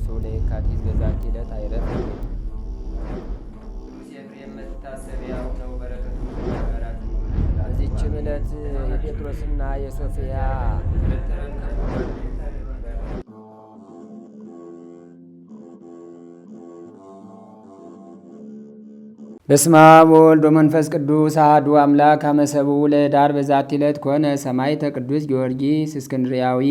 እርሱ ለየካቲት በዛቲ ዕለት አይረፍ። ቅዱስ ኤፍሬም መታሰቢያው ነው። በረከቱ ጋራት። በዚችም ዕለት የጴጥሮስና የሶፊያ በስመ አብ ወወልድ ወመንፈስ ቅዱስ አሐዱ አምላክ። አመሰቡ ለኅዳር በዛቲ ዕለት ኮነ ሰማዕተ ቅዱስ ጊዮርጊስ እስክንድርያዊ።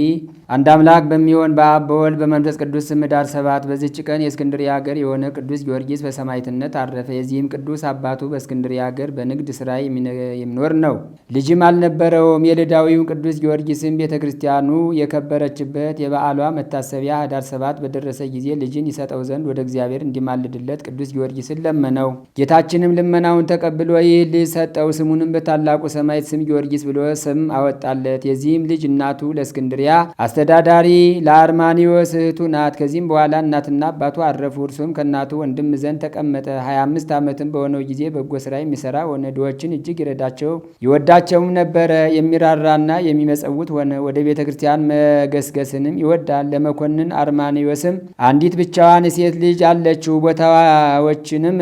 አንድ አምላክ በሚሆን በአብ በወልድ በመንፈስ ቅዱስ ስም ኅዳር 7 በዚች ቀን የእስክንድርያ ሀገር የሆነ ቅዱስ ጊዮርጊስ በሰማዕትነት አረፈ። የዚህም ቅዱስ አባቱ በእስክንድርያ ሀገር በንግድ ሥራ የሚኖር ነው። ልጅም አልነበረውም። የልዳዊው ቅዱስ ጊዮርጊስም ቤተ ክርስቲያኑ የከበረችበት የበዓሏ መታሰቢያ ኅዳር 7 በደረሰ ጊዜ ልጅን ይሰጠው ዘንድ ወደ እግዚአብሔር እንዲማልድለት ቅዱስ ጊዮርጊስን ለመነው። ጌታችንም ልመናውን ተቀብሎ ይህ ልጅ ሰጠው። ስሙንም በታላቁ ሰማዕት ስም ጊዮርጊስ ብሎ ስም አወጣለት። የዚህም ልጅ እናቱ ለእስክንድሪያ አስተዳዳሪ ለአርማኒዎስ እህቱ ናት። ከዚህም በኋላ እናትና አባቱ አረፉ። እርሱም ከእናቱ ወንድም ዘንድ ተቀመጠ። 25 ዓመትም በሆነው ጊዜ በጎ ሥራ የሚሰራ ሆነ። ድሆችን እጅግ ይወዳቸውም ነበረ። የሚራራና የሚመጸውት ሆነ። ወደ ቤተ ክርስቲያን መገስገስንም ይወዳል። ለመኮንን አርማኒዎስም አንዲት ብቻዋን ሴት ልጅ አለችው። ቦታዎችንም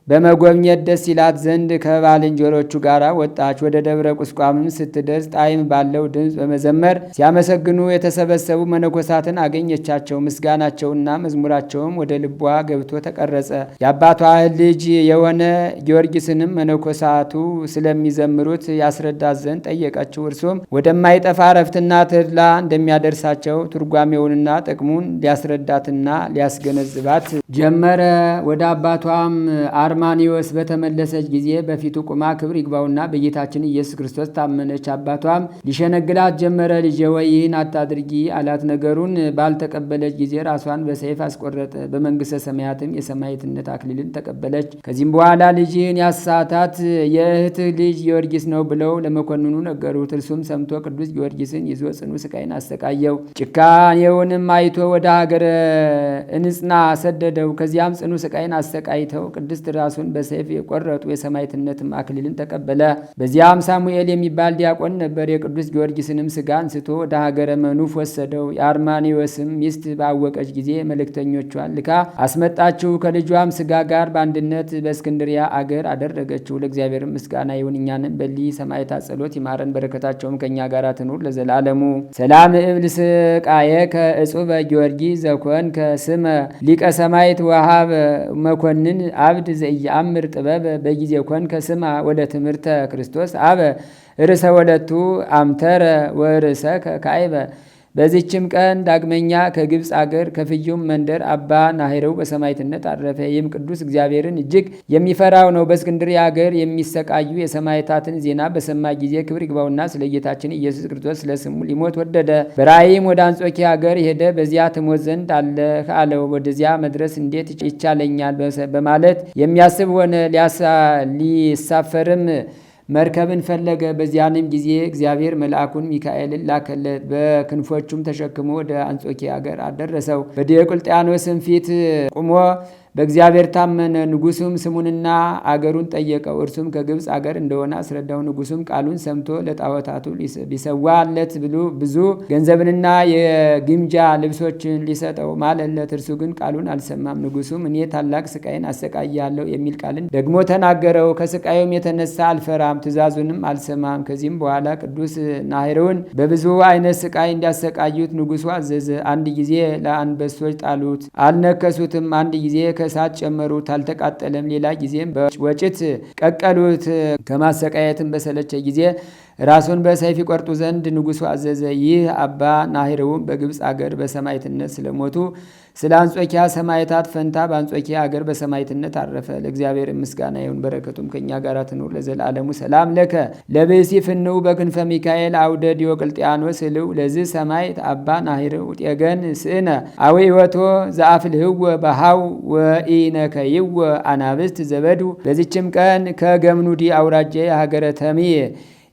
በመጎብኘት ደስ ይላት ዘንድ ከባልንጀሮቹ ጋር ወጣች። ወደ ደብረ ቁስቋምም ስትደርስ ጣዕም ባለው ድምፅ በመዘመር ሲያመሰግኑ የተሰበሰቡ መነኮሳትን አገኘቻቸው። ምስጋናቸውና መዝሙራቸውም ወደ ልቧ ገብቶ ተቀረጸ። የአባቷ ልጅ የሆነ ጊዮርጊስንም መነኮሳቱ ስለሚዘምሩት ያስረዳት ዘንድ ጠየቀችው። እርሱም ወደማይጠፋ ዕረፍትና ተድላ እንደሚያደርሳቸው ትርጓሜውንና ጥቅሙን ሊያስረዳትና ሊያስገነዝባት ጀመረ። ወደ አባቷም አርማኒዎስ በተመለሰች ጊዜ በፊቱ ቁማ ክብር ይግባውና በጌታችን ኢየሱስ ክርስቶስ ታመነች። አባቷም ሊሸነግላት ጀመረ። ልጄ ወይ ይህን አታድርጊ አላት። ነገሩን ባልተቀበለች ጊዜ ራሷን በሰይፍ አስቆረጠ። በመንግሥተ ሰማያትም የሰማዕትነት አክሊልን ተቀበለች። ከዚህም በኋላ ልጅህን ያሳታት የእህትህ ልጅ ጊዮርጊስ ነው ብለው ለመኮንኑ ነገሩት። እርሱም ሰምቶ ቅዱስ ጊዮርጊስን ይዞ ጽኑ ስቃይን አሰቃየው። ጭካኔውንም አይቶ ወደ ሀገረ እንጽና ሰደደው። ከዚያም ጽኑ ስቃይን አሰቃይተው ቅድስት ራሱን በሰይፍ የቆረጡ የሰማዕትነትም አክሊልን ተቀበለ። በዚያም ሳሙኤል የሚባል ዲያቆን ነበር። የቅዱስ ጊዮርጊስንም ስጋ አንስቶ ወደ ሀገረ መኑፍ ወሰደው። የአርማኒዎስም ሚስት ባወቀች ጊዜ መልእክተኞቿን ልካ አስመጣችው። ከልጇም ስጋ ጋር በአንድነት በእስክንድሪያ አገር አደረገችው። ለእግዚአብሔር ምስጋና ይሁን፣ እኛንም በሊ ሰማዕታት ጸሎት ይማረን፣ በረከታቸውም ከእኛ ጋር ትኑር ለዘላለሙ። ሰላም እብል ስቃየ ከእጹበ ጊዮርጊስ ዘኮን ከስመ ሊቀ ሰማዕት ወሃብ መኮንን አብድ ዘኢየአምር ጥበብ በጊዜ ኮን ከስማ ወደ ትምህርተ ክርስቶስ አበ ርዕሰ ወለቱ አምተረ ወርዕሰ ከአይበ። በዚችም ቀን ዳግመኛ ከግብፅ አገር ከፍዩም መንደር አባ ናሂረው በሰማዕትነት አረፈ። ይህም ቅዱስ እግዚአብሔርን እጅግ የሚፈራው ነው። በእስክንድርያ አገር የሚሰቃዩ የሰማዕታትን ዜና በሰማ ጊዜ ክብር ይግባውና ስለ ጌታችን ኢየሱስ ክርስቶስ ስለ ስሙ ሊሞት ወደደ። በራእይም ወደ አንጾኪያ አገር ሄደ። በዚያ ትሞት ዘንድ አለህ አለው። ወደዚያ መድረስ እንዴት ይቻለኛል በማለት የሚያስብ ሆነ። ሊሳፈርም መርከብን ፈለገ። በዚያንም ጊዜ እግዚአብሔር መልአኩን ሚካኤልን ላከለት። በክንፎቹም ተሸክሞ ወደ አንጾኪያ አገር አደረሰው። በዲዮቅልጥያኖስም ፊት ቁሞ በእግዚአብሔር ታመነ። ንጉሱም ስሙንና አገሩን ጠየቀው። እርሱም ከግብፅ አገር እንደሆነ አስረዳው። ንጉሱም ቃሉን ሰምቶ ለጣዖታቱ ቢሰዋለት ብዙ ገንዘብንና የግምጃ ልብሶችን ሊሰጠው ማለለት። እርሱ ግን ቃሉን አልሰማም። ንጉሱም እኔ ታላቅ ስቃይን አሰቃያለሁ የሚል ቃልን ደግሞ ተናገረው። ከስቃዩም የተነሳ አልፈራም፣ ትእዛዙንም አልሰማም። ከዚህም በኋላ ቅዱስ ናሂረውን በብዙ አይነት ስቃይ እንዲያሰቃዩት ንጉሱ አዘዘ። አንድ ጊዜ ለአንበሶች ጣሉት፣ አልነከሱትም። አንድ ጊዜ ከእሳት ጨመሩት፣ አልተቃጠለም። ሌላ ጊዜም በወጭት ቀቀሉት። ከማሰቃየትም በሰለቸ ጊዜ ራሱን በሰይፍ ይቆርጡ ዘንድ ንጉሱ አዘዘ። ይህ አባ ናሂረውም በግብፅ አገር በሰማዕትነት ስለሞቱ ስለ አንጾኪያ ሰማዕታት ፈንታ በአንጾኪያ አገር በሰማዕትነት አረፈ። ለእግዚአብሔር ምስጋና ይሁን፣ በረከቱም ከእኛ ጋር ትኑር ለዘላለሙ። ሰላም ለከ ለብእሲ ፍንው በክንፈ ሚካኤል አውደ ዲዮቅልጥያኖስ ህልው ለዚህ ሰማዕት አባ ናሂረው ጤገን ስእነ አዊወቶ ዘአፍልህወ በሃው ወኢነከይወ አናብስት ዘበዱ። በዚችም ቀን ከገምኑዲ አውራጃ የሀገረ ተምየ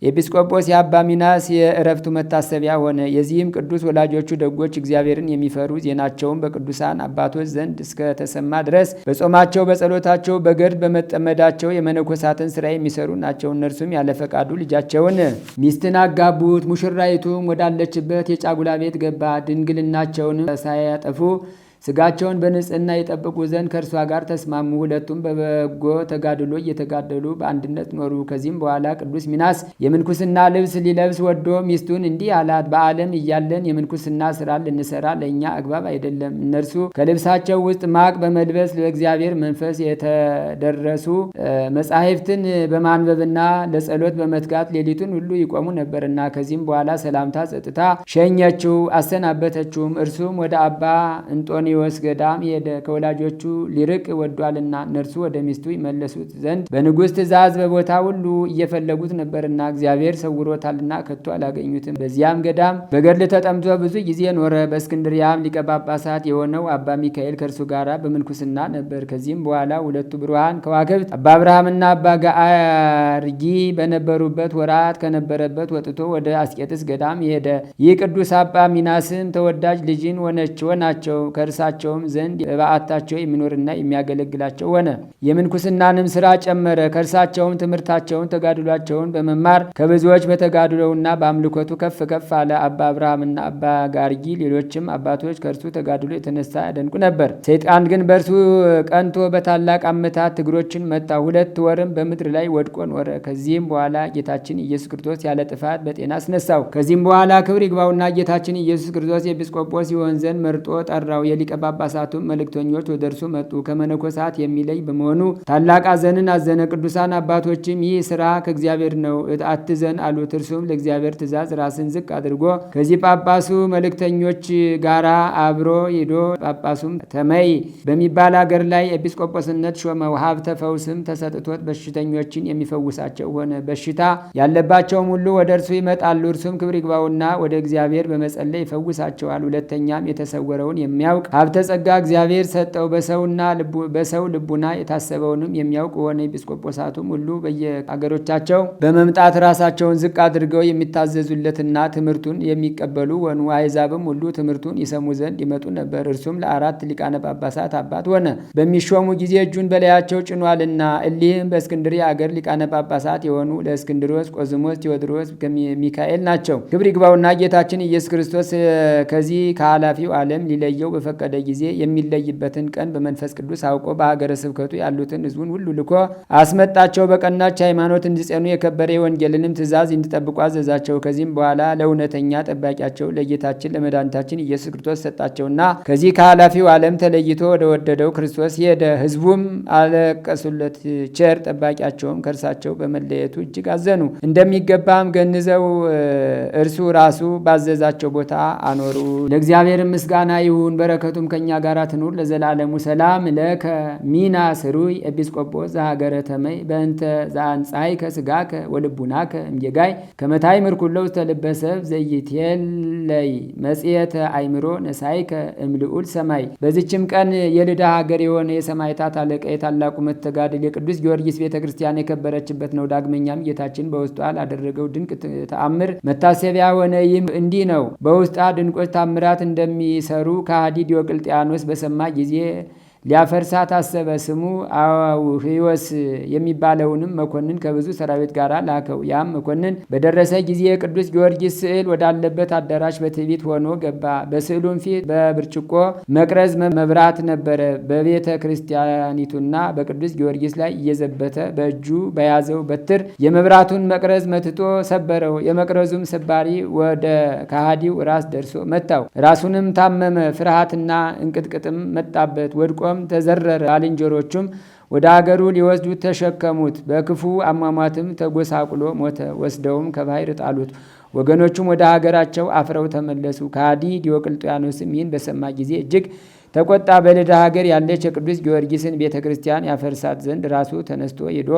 ኤጲስቆጶስ የአባ ሚናስ የእረፍቱ መታሰቢያ ሆነ። የዚህም ቅዱስ ወላጆቹ ደጎች እግዚአብሔርን የሚፈሩ ዜናቸውን በቅዱሳን አባቶች ዘንድ እስከተሰማ ድረስ በጾማቸው በጸሎታቸው በገድል በመጠመዳቸው የመነኮሳትን ስራ የሚሰሩ ናቸው። እነርሱም ያለ ፈቃዱ ልጃቸውን ሚስትን አጋቡት። ሙሽራይቱም ወዳለችበት የጫጉላ ቤት ገባ። ድንግልናቸውን ሳያጠፉ ስጋቸውን በንጽህና የጠብቁ ዘንድ ከእርሷ ጋር ተስማሙ። ሁለቱም በበጎ ተጋድሎ እየተጋደሉ በአንድነት ኖሩ። ከዚህም በኋላ ቅዱስ ሚናስ የምንኩስና ልብስ ሊለብስ ወዶ ሚስቱን እንዲህ አላት፣ በዓለም እያለን የምንኩስና ስራ ልንሰራ ለእኛ አግባብ አይደለም። እነርሱ ከልብሳቸው ውስጥ ማቅ በመልበስ ለእግዚአብሔር መንፈስ የተደረሱ መጻሕፍትን በማንበብና ለጸሎት በመትጋት ሌሊቱን ሁሉ ይቆሙ ነበርና። ከዚህም በኋላ ሰላምታ ሰጥታ ሸኘችው፣ አሰናበተችውም። እርሱም ወደ አባ እንጦኒዎስ ገዳም ሄደ፣ ከወላጆቹ ሊርቅ ወዷልና። እነርሱ ወደ ሚስቱ ይመለሱት ዘንድ በንጉሥ ትእዛዝ በቦታ ሁሉ እየፈለጉት ነበርና እግዚአብሔር ሰውሮታልና ከቶ አላገኙትም። በዚያም ገዳም በገድል ተጠምቶ ብዙ ጊዜ ኖረ። በእስክንድሪያም ሊቀ ጳጳሳት የሆነው አባ ሚካኤል ከእርሱ ጋር በምንኩስና ነበር። ከዚህም በኋላ ሁለቱ ብሩሃን ከዋክብት አባ አብርሃምና አባ ጋርጊ በነበሩበት ወራት ከነበረበት ወጥቶ ወደ አስቄጥስ ገዳም ሄደ። ይህ ቅዱስ አባ ሚናስም ተወዳጅ ልጅን ሆናቸው። ከእርሳቸውም ዘንድ በበዓታቸው የሚኖርና የሚያገለግላቸው ሆነ። የምንኩስናንም ስራ ጨመረ። ከእርሳቸውም ትምህርታቸውን ተጋድሏቸውን በመማር ከብዙዎች በተጋድሎውና በአምልኮቱ ከፍ ከፍ አለ። አባ አብርሃምና አባ ጋርጊ ሌሎችም አባቶች ከእርሱ ተጋድሎ የተነሳ ያደንቁ ነበር። ሰይጣን ግን በእርሱ ቀንቶ በታላቅ አመታት እግሮችን መታ። 2 ወርም በምድር ላይ ወድቆ ኖረ። ከዚህም በኋላ ጌታችን ኢየሱስ ክርስቶስ ያለ ጥፋት በጤና አስነሳው። ከዚህም በኋላ ክብር ይግባውና ጌታችን ኢየሱስ ክርስቶስ ኤጲስቆጶስ ይሆን ዘንድ መርጦ ጠራው። የሊቀ ጳጳሳቱም መልእክተኞች ወደ እርሱ መጡ። ከመነኮሳት የሚለይ በመሆኑ ታላቅ ሐዘንን አዘነ። ቅዱሳን አባቶችም ይህ ስራ ከእግዚአብሔር ነው፣ አትዘን አሉት። እርሱም ለእግዚአብሔር ትእዛዝ ራስን ዝቅ አድርጎ ከዚህ ጳጳሱ መልእክተኞች ጋራ አብሮ ሄዶ ጳጳሱም ተመይ በሚባል አገር ላይ ኤጲስቆጶስነት ሾመው። ሀብተ ፈውስም ተሰጥቶት በሽተኞችን የሚፈውሳቸው ሆነ። በሽታ ያለባቸውም ሁሉ ወደ እርሱ ይመጣሉ። እርሱም ክብር ይግባውና ወደ እግዚአብሔር በመጸለይ ይፈውሳቸዋል። ሁለተኛም የተሰወረውን የሚያውቅ ሀብተ ጸጋ እግዚአብሔር ሰጠው። በሰው ልቡና የታሰበውንም የሚያውቅ ሆነ። ኤጲስቆጶሳቱም ሁሉ በየአገሮቻቸው በመምጣት ራሳቸውን ዝቅ አድርገው የሚታዘዙለትና ትምህርቱን የሚቀበሉ ሆኑ። አሕዛብም ሁሉ ትምህርቱን ይሰሙ ዘንድ ይመጡ ነበር። እርሱም ለ4 ሊቃነ ጳጳሳት አባት ሆነ፣ በሚሾሙ ጊዜ እጁን በላያቸው ጭኗልና። እሊህም በእስክንድርያ አገር ሊቃነ ጳጳሳት የሆኑ ለእስክንድሮስ፣ ቆዝሞስ፣ ቴዎድሮስ፣ ሚካኤል ናቸው። ክብር ይግባውና ጌታችን ኢየሱስ ክርስቶስ ከዚህ ከኃላፊው ዓለም ሊለየው በፈቀደ ጊዜ የሚለይበትን ቀን በመንፈስ ቅዱስ አውቆ በሀገረ ስብከቱ ያሉትን ሕዝቡን ሁሉ ልኮ አስመጣቸው። በቀናች ሃይማኖት እንዲጸኑ የከበረ የወንጌልንም ትእዛዝ እንዲጠብቁ አዘዛቸው። ከዚህም በኋላ ለእውነተኛ ጠባቂያቸው ለጌታችን ለመድኃኒታችን ኢየሱስ ክርስቶስ ሰጣቸውና ከዚህ ከኃላፊው ዓለም ተለይቶ ወደ ወደደው ክርስቶስ ሄደ። ሕዝቡም አለቀሱለት። ቸር ጠባቂያቸውም ከእርሳቸው በመለየቱ እጅግ አዘኑ። እንደሚገባም ገንዘው እርሱ ራሱ ባዘዛቸው ቦታ አኖሩ። ለእግዚአብሔር ምስጋና ይሁን፣ በረከቱም ከእኛ ጋር ትኑር ለዘላለሙ። ሰላም ለከ ሚናስ ሩይ ኤጲስቆጶስ ዘሀገረ ተመይ በእንተ ዘአንጻይከ ሥጋከ ወልቡናከ እምጌጋይ ከመታይ ምርኩለው ተልበሰብ ዘይትየለይ መጽሔተ አይምሮ ነሳይከ እምልዑል ሰማይ። በዚችም ቀን የልዳ ሀገር የሆነ የሰማዕታት አለቃ የታላቁ መተጋድል የቅዱስ ጊዮርጊስ ቤተ ክርስቲያን የከበረችበት ነው። ዳግመኛም ጌታችን በውስጧ ላደረገው ድንቅ ተአምር መታሰቢያ ሆነ። ይህም እንዲህ ነው። በውስጧ ድንቆች ታምራት እንደሚሰሩ ከሃዲ ዲዮቅልጥያኖስ በሰማ ጊዜ ሊያፈርሳት አሰበ። ስሙ አውህዮስ የሚባለውንም መኮንን ከብዙ ሰራዊት ጋር ላከው። ያም መኮንን በደረሰ ጊዜ የቅዱስ ጊዮርጊስ ስዕል ወዳለበት አዳራሽ በትዕቢት ሆኖ ገባ። በስዕሉም ፊት በብርጭቆ መቅረዝ መብራት ነበረ። በቤተ ክርስቲያኒቱና በቅዱስ ጊዮርጊስ ላይ እየዘበተ በእጁ በያዘው በትር የመብራቱን መቅረዝ መትቶ ሰበረው። የመቅረዙም ሰባሪ ወደ ከሃዲው ራስ ደርሶ መታው። ራሱንም ታመመ። ፍርሃትና እንቅጥቅጥም መጣበት። ወድቆ ተዘረረ። ባልንጀሮቹም ወደ አገሩ ሊወስዱት ተሸከሙት። በክፉ አሟሟትም ተጎሳቁሎ ሞተ። ወስደውም ከባሕር ጣሉት። ወገኖቹም ወደ ሀገራቸው አፍረው ተመለሱ። ከሃዲ ዲዮቅልጥያኖስም ይህን በሰማ ጊዜ እጅግ ተቆጣ። በልዳ ሀገር ያለች የቅዱስ ጊዮርጊስን ቤተ ክርስቲያን ያፈርሳት ዘንድ ራሱ ተነስቶ ሄዶ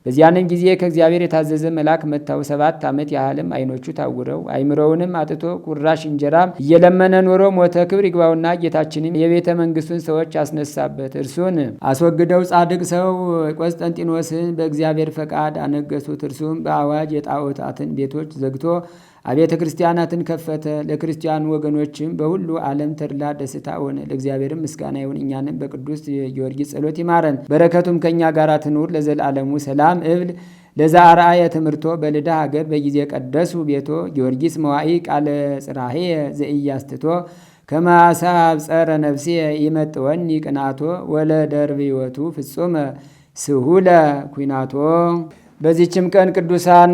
በዚያንም ጊዜ ከእግዚአብሔር የታዘዘ መልአክ መታው። 7 ዓመት ያህልም ዓይኖቹ ታውረው አይምሮውንም አጥቶ ቁራሽ እንጀራም እየለመነ ኖሮ ሞተ። ክብር ይግባውና ጌታችንም የቤተ መንግስቱን ሰዎች አስነሳበት። እርሱን አስወግደው ጻድቅ ሰው ቆስጠንጢኖስን በእግዚአብሔር ፈቃድ አነገሱት። እርሱም በአዋጅ የጣዖታትን ቤቶች ዘግቶ አብያተ ክርስቲያናትን ከፈተ። ለክርስቲያኑ ወገኖችም በሁሉ ዓለም ተድላ ደስታ ሆነ። ለእግዚአብሔርም ምስጋና ይሁን። እኛንም በቅዱስ ጊዮርጊስ ጸሎት ይማረን፣ በረከቱም ከእኛ ጋር ትኑር ለዘላለሙ። ሰላም እብል ለዛ አርአየ ትምህርቶ በልዳ ሀገር በጊዜ ቀደሱ ቤቶ ጊዮርጊስ መዋኢ ቃለ ጽራሄ ዘኢያስትቶ ከማሳብ ጸረ ነፍሴ ይመጥወኒ ቅናቶ ወለደርብ ሕይወቱ ፍጹመ ስሁለ ኩናቶ። በዚችም ቀን ቅዱሳን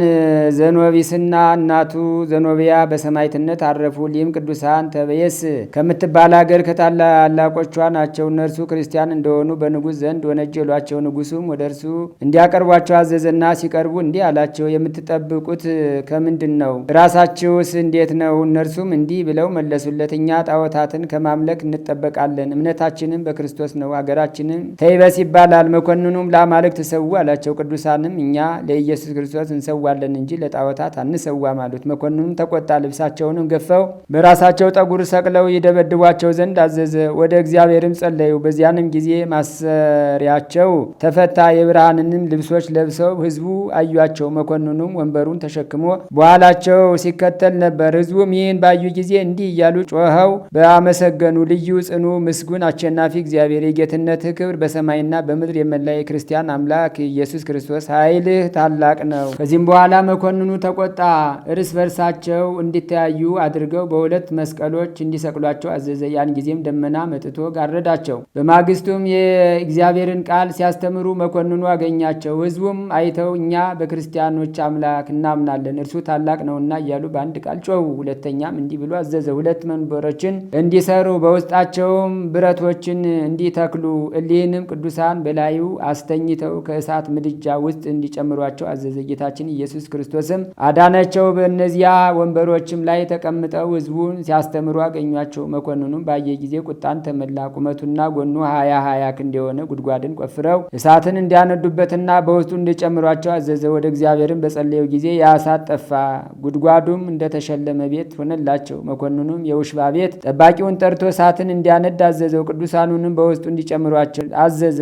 ዘኖቢስና እናቱ ዘኖቢያ በሰማዕትነት አረፉ። ሊም ቅዱሳን ተበየስ ከምትባል ሀገር ከታላላቆቿ ናቸው። እነርሱ ክርስቲያን እንደሆኑ በንጉሥ ዘንድ ወነጀሏቸው። ንጉሡም ወደ እርሱ እንዲያቀርቧቸው አዘዘና ሲቀርቡ እንዲህ አላቸው፣ የምትጠብቁት ከምንድን ነው? ራሳችሁስ እንዴት ነው? እነርሱም እንዲህ ብለው መለሱለት፣ እኛ ጣዖታትን ከማምለክ እንጠበቃለን። እምነታችንም በክርስቶስ ነው። አገራችንም ተይበስ ይባላል። መኮንኑም ለአማልክት ሰዉ አላቸው። ቅዱሳንም እኛ ለኢየሱስ ክርስቶስ እንሰዋለን እንጂ ለጣዖታት አንሰዋም አሉት። መኮንኑም ተቆጣ። ልብሳቸውንም ገፈው በራሳቸው ጠጉር ሰቅለው ይደበድቧቸው ዘንድ አዘዘ። ወደ እግዚአብሔርም ጸለዩ። በዚያንም ጊዜ ማሰሪያቸው ተፈታ። የብርሃንንም ልብሶች ለብሰው ሕዝቡ አዩአቸው። መኮንኑም ወንበሩን ተሸክሞ በኋላቸው ሲከተል ነበር። ሕዝቡም ይህን ባዩ ጊዜ እንዲህ እያሉ ጮኸው በአመሰገኑ፣ ልዩ ጽኑ ምስጉን አሸናፊ እግዚአብሔር የጌትነትህ ክብር በሰማይና በምድር የመላ የክርስቲያን አምላክ ኢየሱስ ክርስቶስ ኃይልህ ታላቅ ነው። ከዚህም በኋላ መኮንኑ ተቆጣ። እርስ በርሳቸው እንዲተያዩ አድርገው በሁለት መስቀሎች እንዲሰቅሏቸው አዘዘ። ያን ጊዜም ደመና መጥቶ ጋረዳቸው። በማግስቱም የእግዚአብሔርን ቃል ሲያስተምሩ መኮንኑ አገኛቸው። ሕዝቡም አይተው እኛ በክርስቲያኖች አምላክ እናምናለን፣ እርሱ ታላቅ ነውና እያሉ በአንድ ቃል ጮኹ። ሁለተኛም እንዲህ ብሎ አዘዘ፣ ሁለት መንበሮችን እንዲሰሩ በውስጣቸውም ብረቶችን እንዲተክሉ፣ እሊህንም ቅዱሳን በላዩ አስተኝተው ከእሳት ምድጃ ውስጥ እንዲጨምሯቸው አዘዘ። ጌታችን ኢየሱስ ክርስቶስም አዳናቸው። በእነዚያ ወንበሮችም ላይ ተቀምጠው ሕዝቡን ሲያስተምሩ አገኟቸው። መኮንኑም ባየ ጊዜ ቁጣን ተመላ። ቁመቱና ጎኑ 20 ክንድ የሆነ ጉድጓድን ቆፍረው እሳትን እንዲያነዱበትና በውስጡ እንዲጨምሯቸው አዘዘ። ወደ እግዚአብሔርም በጸለየው ጊዜ ያ እሳት ጠፋ። ጉድጓዱም እንደተሸለመ ቤት ሆነላቸው። መኮንኑም የውሽባ ቤት ጠባቂውን ጠርቶ እሳትን እንዲያነድ አዘዘው። ቅዱሳኑንም በውስጡ እንዲጨምሯቸው አዘዘ።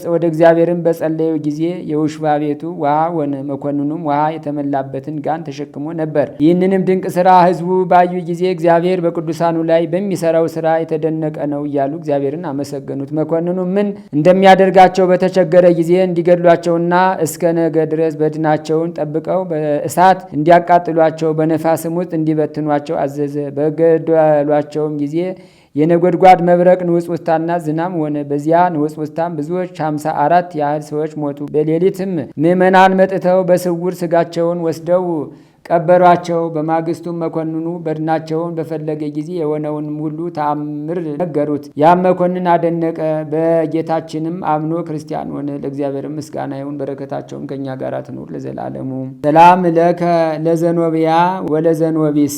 ወደ እግዚአብሔርም በጸለየው ጊዜ የውሽባ ቤቱ ውሃ ሆነ። መኮንኑም ውሃ የተመላበትን ጋን ተሸክሞ ነበር። ይህንንም ድንቅ ስራ ሕዝቡ ባዩ ጊዜ እግዚአብሔር በቅዱሳኑ ላይ በሚሰራው ስራ የተደነቀ ነው እያሉ እግዚአብሔርን አመሰገኑት። መኮንኑ ምን እንደሚያደርጋቸው በተቸገረ ጊዜ እንዲገድሏቸውና እስከ ነገ ድረስ በድናቸውን ጠብቀው በእሳት እንዲያቃጥሏቸው በነፋስም ውስጥ እንዲበትኗቸው አዘዘ። በገደሏቸውም ጊዜ የነጎድጓድ መብረቅ ንውጽውጽታና ዝናም ሆነ። በዚያ ንውጽውጽታም ብዙዎች 54 ያህል ሰዎች ሞቱ። በሌሊትም ምዕመናን መጥተው በስውር ስጋቸውን ወስደው ቀበሯቸው። በማግስቱም መኮንኑ በድናቸውን በፈለገ ጊዜ የሆነውን ሁሉ ተአምር ነገሩት። ያም መኮንን አደነቀ። በጌታችንም አምኖ ክርስቲያን ሆነ። ለእግዚአብሔር ምስጋና ይሁን፣ በረከታቸውም ከእኛ ጋር ትኑር ለዘላለሙ። ሰላም ለከ ለዘኖቢያ ወለዘኖቢስ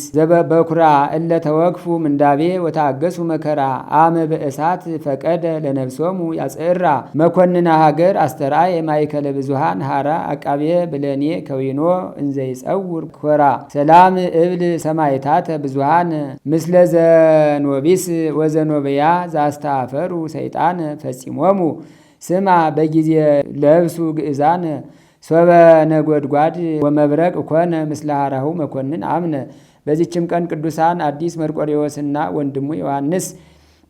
በኩራ እለ ተወክፉ ምንዳቤ ወታገሱ መከራ አመ በእሳት ፈቀደ ለነፍሶሙ ያጽራ መኮንና ሀገር አስተርአየ ማእከለ ብዙሃን ሀራ አቃቤ ብለኔ ከዊኖ እንዘይጸውር ኮራ ሰላም እብል ሰማይታተ ብዙሃን ምስለ ዘኖቢስ ወዘኖበያ ዛስታፈሩ ሰይጣን ፈጺሞሙ ስማ በጊዜ ለብሱ ግእዛን ሶበ ነጎድጓድ ወመብረቅ ኮነ ምስለ ሀራሁ መኮንን አምነ። በዚችም ቀን ቅዱሳን አዲስ መርቆሬዎስና ወንድሙ ዮሐንስ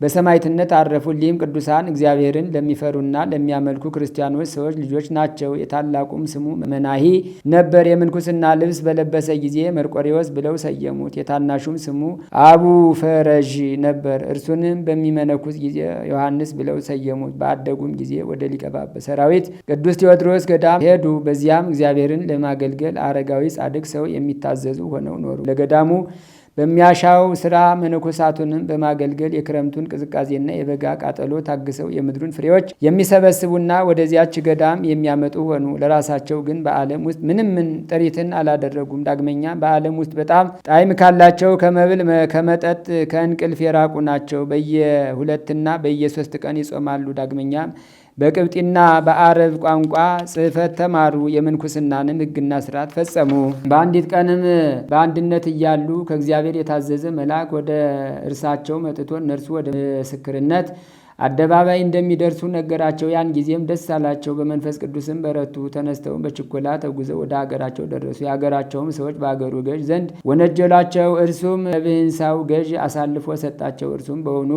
በሰማዕትነት አረፉ። ሊም ቅዱሳን እግዚአብሔርን ለሚፈሩና ለሚያመልኩ ክርስቲያኖች ሰዎች ልጆች ናቸው። የታላቁም ስሙ መናሂ ነበር። የምንኩስና ልብስ በለበሰ ጊዜ መርቆሬዎስ ብለው ሰየሙት። የታናሹም ስሙ አቡ ፈረዥ ነበር። እርሱንም በሚመነኩስ ጊዜ ዮሐንስ ብለው ሰየሙት። በአደጉም ጊዜ ወደ ሊቀ ጳጳሳት ሰራዊት ቅዱስ ቴዎድሮስ ገዳም ሄዱ። በዚያም እግዚአብሔርን ለማገልገል አረጋዊ ጻድቅ ሰው የሚታዘዙ ሆነው ኖሩ። ለገዳሙ በሚያሻው ስራ መነኮሳቱንም በማገልገል የክረምቱን ቅዝቃዜና የበጋ ቃጠሎ ታግሰው የምድሩን ፍሬዎች የሚሰበስቡና ወደዚያች ገዳም የሚያመጡ ሆኑ። ለራሳቸው ግን በዓለም ውስጥ ምንም ጥሪትን አላደረጉም። ዳግመኛ በዓለም ውስጥ በጣም ጣዕም ካላቸው ከመብል ከመጠጥ ከእንቅልፍ የራቁ ናቸው። በየ2 እና በየ3 ቀን ይጾማሉ። ዳግመኛ በቅብጢና በአረብ ቋንቋ ጽሕፈት ተማሩ። የምንኩስናንም ሕግና ስርዓት ፈጸሙ። በአንዲት ቀንም በአንድነት እያሉ ከእግዚአብሔር የታዘዘ መልአክ ወደ እርሳቸው መጥቶ እነርሱ ወደ ምስክርነት አደባባይ እንደሚደርሱ ነገራቸው። ያን ጊዜም ደስ አላቸው፣ በመንፈስ ቅዱስም በረቱ። ተነስተውም በችኮላ ተጉዘው ወደ አገራቸው ደረሱ። የአገራቸውም ሰዎች በአገሩ ገዥ ዘንድ ወነጀሏቸው። እርሱም ለብህንሳው ገዥ አሳልፎ ሰጣቸው። እርሱም በውኑ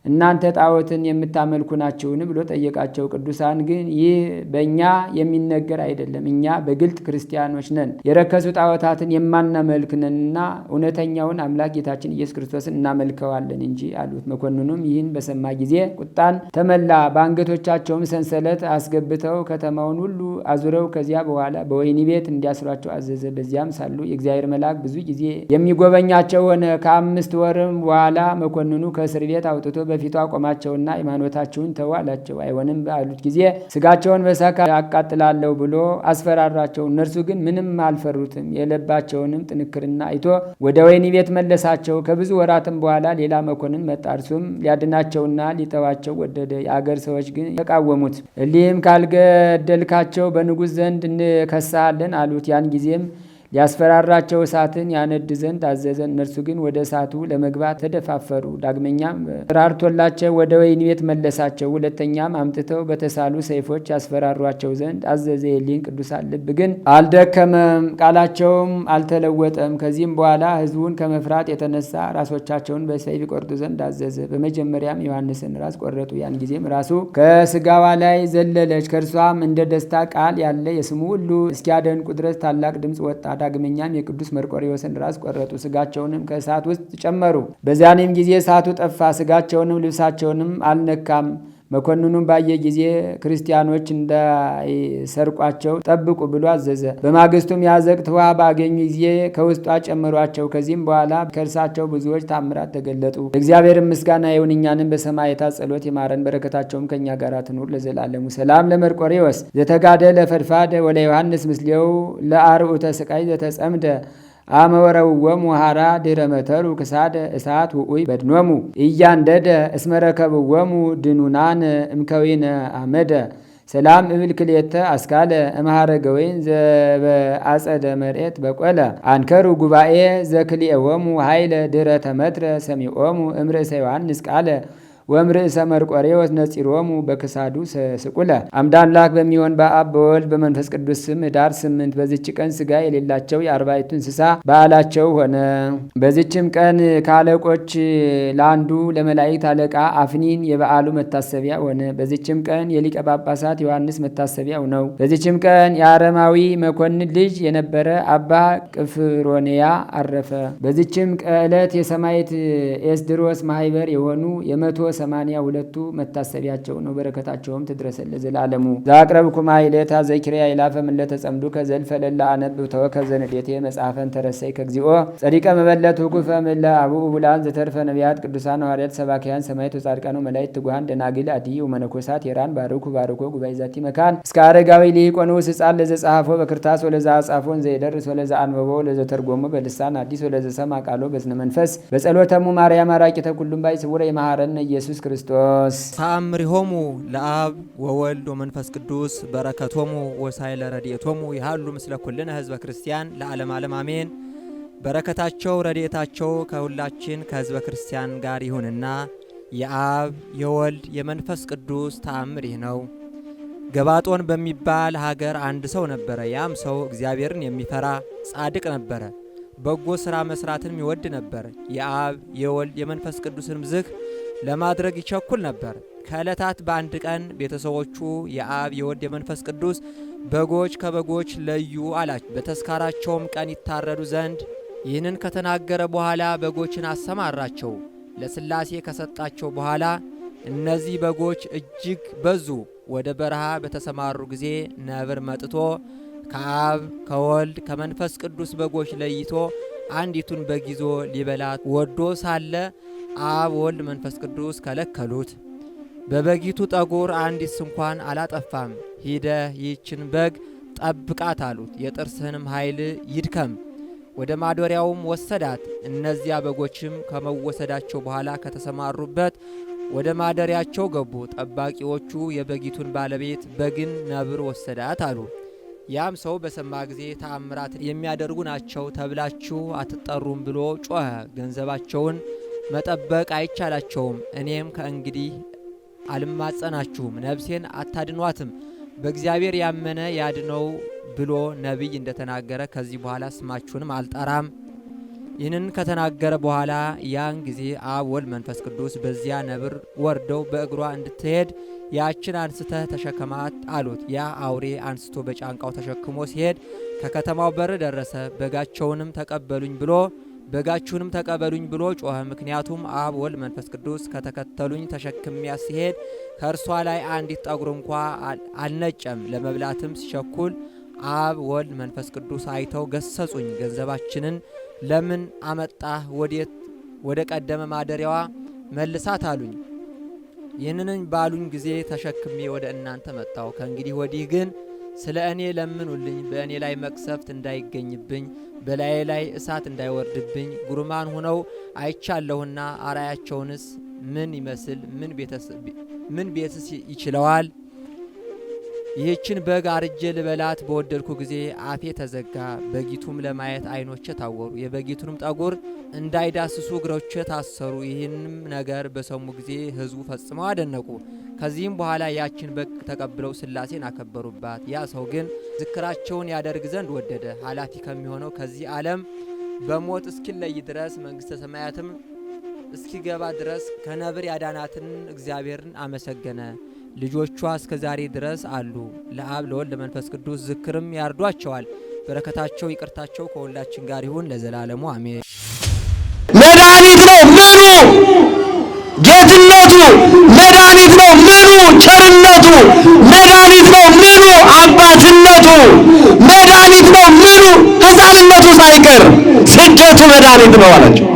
እናንተ ጣዖትን የምታመልኩ ናችሁን ብሎ ጠየቃቸው። ቅዱሳን ግን ይህ በእኛ የሚነገር አይደለም፣ እኛ በግልጥ ክርስቲያኖች ነን፣ የረከሱ ጣዖታትን የማናመልክ ነንና እውነተኛውን አምላክ ጌታችን ኢየሱስ ክርስቶስን እናመልከዋለን እንጂ አሉት። መኮንኑም ይህን በሰማ ጊዜ ቁጣን ተመላ። በአንገቶቻቸውም ሰንሰለት አስገብተው ከተማውን ሁሉ አዙረው ከዚያ በኋላ በወህኒ ቤት እንዲያስሯቸው አዘዘ። በዚያም ሳሉ የእግዚአብሔር መልአክ ብዙ ጊዜ የሚጎበኛቸው ሆነ። ከ5 ወርም በኋላ መኮንኑ ከእስር ቤት አውጥቶ በፊቱ አቆማቸውና ሃይማኖታችሁን ተው አላቸው። አይሆንም ባሉት ጊዜ ስጋቸውን በሳካ ያቃጥላለሁ ብሎ አስፈራራቸው። እነርሱ ግን ምንም አልፈሩትም። የልባቸውንም ጥንክርና አይቶ ወደ ወህኒ ቤት መለሳቸው። ከብዙ ወራትም በኋላ ሌላ መኮንን መጣ። እርሱም ሊያድናቸውና ሊተዋቸው ወደደ። የአገር ሰዎች ግን ተቃወሙት። እሊህም ካልገደልካቸው በንጉሥ ዘንድ እንከሳለን አሉት። ያን ጊዜም ሊያስፈራራቸው እሳትን ያነድ ዘንድ አዘዘ። እነርሱ ግን ወደ እሳቱ ለመግባት ተደፋፈሩ። ዳግመኛም ራርቶላቸው ወደ ወህኒ ቤት መለሳቸው። ሁለተኛም አምጥተው በተሳሉ ሰይፎች ያስፈራሯቸው ዘንድ አዘዘ። የሊን ቅዱሳን ልብ ግን አልደከመም፣ ቃላቸውም አልተለወጠም። ከዚህም በኋላ ሕዝቡን ከመፍራት የተነሳ ራሶቻቸውን በሰይፍ ይቆርጡ ዘንድ አዘዘ። በመጀመሪያም ዮሐንስን ራስ ቆረጡ። ያን ጊዜም ራሱ ከስጋዋ ላይ ዘለለች። ከእርሷም እንደ ደስታ ቃል ያለ የስሙ ሁሉ እስኪያደንቁ ድረስ ታላቅ ድምፅ ወጣ። ዳግመኛም የቅዱስ መርቆሬዎስን ራስ ቆረጡ። ስጋቸውንም ከእሳት ውስጥ ጨመሩ። በዚያንም ጊዜ እሳቱ ጠፋ፣ ስጋቸውንም ልብሳቸውንም አልነካም። መኮንኑም ባየ ጊዜ ክርስቲያኖች እንዳይሰርቋቸው ጠብቁ ብሎ አዘዘ። በማግስቱም የአዘቅት ውሃ ባገኙ ጊዜ ከውስጧ ጨመሯቸው። ከዚህም በኋላ ከእርሳቸው ብዙዎች ታምራት ተገለጡ። እግዚአብሔር ምስጋና ይሁን፣ እኛንም በሰማዕታት ጸሎት ይማረን፣ በረከታቸውም ከእኛ ጋር ትኑር ለዘላለሙ። ሰላም ለመርቆሬዎስ ዘተጋደለ ፈድፋደ ወለዮሐንስ ምስሌው ለአርዑተ ስቃይ ዘተጸምደ አመወረውወሙ ሀራ ድህረ መተሩ ክሳደ እሳት ውኡይ በድኖሙ እያንደደ እስመረከብወሙ ድኑናን እምከዊነ አመደ ሰላም እብል ክልኤተ አስካለ እምሃረገወይን ዘበአጸደ መርኤት በቆለ አንከሩ ጉባኤ ዘክልኤዎሙ ኃይለ ድህረ ተመትረ ሰሚዖሙ እምርእሰ ዮሐንስ ቃለ ወምርእሰ መርቆሬዎስ ነጺሮሙ በክሳዱ ስቁለ። አምደ አምላክ በሚሆን በአብ በወልድ በመንፈስ ቅዱስ ስም ኅዳር 8 በዚች ቀን ስጋ የሌላቸው የ40ቱ እንስሳ በዓላቸው ሆነ። በዚችም ቀን ከአለቆች ለአንዱ ለመላእክት አለቃ አፍኒን የበዓሉ መታሰቢያ ሆነ። በዚችም ቀን የሊቀ ጳጳሳት ዮሐንስ መታሰቢያው ነው። በዚችም ቀን የአረማዊ መኮንን ልጅ የነበረ አባ ቅፍሮንያ አረፈ። በዚችም ዕለት የሰማዕት ኤስድሮስ ማህበር የሆኑ 182ቱ መታሰቢያቸው ነው። በረከታቸውም ትድረሰን ለዘላለሙ። ዛቅረብኩማ ኢሌታ ዘኪርያ ይላፈም ለተጸምዱ ከዘልፈ ለላ አነብ ተወከብ ዘንዴቴ መጽሐፈን ተረሰይ ከግዚኦ ጸዲቀ መበለት ውኩፈም ለአቡኡ ቡላን ዘተርፈ ነቢያት ቅዱሳን ሐዋርያት ሰባክያን ሰማዕታት ጻድቃን መላእክት ትጉሃን ደናግል አድኅ ወመነኮሳት የራን ባርኩ ጉባኤ ዛቲ መካን እስከ አረጋዊ ሊቆኖስ ሕፃን ለዘጻሐፎ በክርታስ ወለዛ አጻፎን ዘይደርስ ወለዛ አንበቦ ለዘተርጎሙ በልሳን አዲስ ወለዘሰማ ቃሎ በዝነ መንፈስ በጸሎተሙ ማርያም አራቂተ ኩሉም ባይ ስውረ የማሐረነ ኢየሱስ ክርስቶስ። ተአምሪሆሙ ለአብ ወወልድ ወመንፈስ ቅዱስ በረከቶሙ ወሳይለ ረድኤቶሙ ይሃሉ ምስለ ኩልነ ህዝበ ክርስቲያን ለዓለም ዓለም አሜን። በረከታቸው ረድኤታቸው ከሁላችን ከህዝበ ክርስቲያን ጋር ይሁንና የአብ የወልድ የመንፈስ ቅዱስ ተአምር ይህ ነው። ገባጦን በሚባል ሀገር አንድ ሰው ነበረ። ያም ሰው እግዚአብሔርን የሚፈራ ጻድቅ ነበረ። በጎ ሥራ መስራትንም ይወድ ነበር። የአብ የወልድ የመንፈስ ቅዱስንም ዝክር ለማድረግ ይቸኩል ነበር። ከዕለታት በአንድ ቀን ቤተሰቦቹ የአብ የወልድ የመንፈስ ቅዱስ በጎች ከበጎች ለዩ አላቸው። በተስካራቸውም ቀን ይታረዱ ዘንድ ይህንን ከተናገረ በኋላ በጎችን አሰማራቸው። ለሥላሴ ከሰጣቸው በኋላ እነዚህ በጎች እጅግ በዙ። ወደ በረሃ በተሰማሩ ጊዜ ነብር መጥቶ ከአብ ከወልድ ከመንፈስ ቅዱስ በጎች ለይቶ አንዲቱን በግ ይዞ ሊበላት ወዶ ሳለ አብ ወልድ መንፈስ ቅዱስ ከለከሉት። በበጊቱ ጠጉር አንዲት እንኳን አላጠፋም። ሂደህ ይህችን በግ ጠብቃት አሉት። የጥርስህንም ኃይል ይድከም። ወደ ማደሪያውም ወሰዳት። እነዚያ በጎችም ከመወሰዳቸው በኋላ ከተሰማሩበት ወደ ማደሪያቸው ገቡ። ጠባቂዎቹ የበጊቱን ባለቤት በግን ነብር ወሰዳት አሉ። ያም ሰው በሰማ ጊዜ ተአምራት የሚያደርጉ ናቸው ተብላችሁ አትጠሩም ብሎ ጮኸ። ገንዘባቸውን መጠበቅ አይቻላቸውም። እኔም ከእንግዲህ አልማጸናችሁም፣ ነፍሴን አታድኗትም፣ በእግዚአብሔር ያመነ ያድነው ብሎ ነቢይ እንደተናገረ ከዚህ በኋላ ስማችሁንም አልጠራም። ይህንን ከተናገረ በኋላ ያን ጊዜ አብ ወልድ መንፈስ ቅዱስ በዚያ ነብር ወርደው በእግሯ እንድትሄድ ያችን አንስተህ ተሸከማት አሉት። ያ አውሬ አንስቶ በጫንቃው ተሸክሞ ሲሄድ ከከተማው በር ደረሰ። በጋችሁንም ተቀበሉኝ ብሎ ጮኸ። ምክንያቱም አብ ወልድ መንፈስ ቅዱስ ከተከተሉኝ ተሸክሚያ ሲሄድ ከእርሷ ላይ አንዲት ጠጉር እንኳ አልነጨም። ለመብላትም ሲቸኩል አብ ወልድ መንፈስ ቅዱስ አይተው ገሰጹኝ። ገንዘባችንን ለምን አመጣህ? ወደ ቀደመ ማደሪያዋ መልሳት አሉኝ። ይህንን ባሉኝ ጊዜ ተሸክሜ ወደ እናንተ መጣሁ። ከእንግዲህ ወዲህ ግን ስለ እኔ ለምኑልኝ፣ በእኔ ላይ መቅሰፍት እንዳይገኝብኝ፣ በላዬ ላይ እሳት እንዳይወርድብኝ። ጉርማን ሆነው አይቻለሁና አራያቸውንስ ምን ይመስል ምን ቤትስ ይችለዋል? ይህችን በግ አርጄ ልበላት በወደድኩ ጊዜ አፌ ተዘጋ። በጊቱም ለማየት ዓይኖቼ ታወሩ። የበጊቱንም ጠጉር እንዳይዳስሱ እግሮቼ ታሰሩ። ይህንም ነገር በሰሙ ጊዜ ሕዝቡ ፈጽመው አደነቁ። ከዚህም በኋላ ያችን በግ ተቀብለው ሥላሴን አከበሩባት። ያ ሰው ግን ዝክራቸውን ያደርግ ዘንድ ወደደ። ኃላፊ ከሚሆነው ከዚህ ዓለም በሞት እስኪለይ ድረስ መንግሥተ ሰማያትም እስኪገባ ድረስ ከነብር ያዳናትን እግዚአብሔርን አመሰገነ። ልጆቿ እስከ ዛሬ ድረስ አሉ። ለአብ ለወልድ ለመንፈስ ቅዱስ ዝክርም ያርዷቸዋል። በረከታቸው ይቅርታቸው ከሁላችን ጋር ይሁን ለዘላለሙ አሜን። መድኃኒት ነው ምኑ ጌትነቱ፣ መድኃኒት ነው ምኑ ቸርነቱ፣ መድኃኒት ነው ምኑ አባትነቱ፣ መድኃኒት ነው ምኑ ሕፃንነቱ ሳይቀር ስደቱ መድኃኒት ነው አላቸው።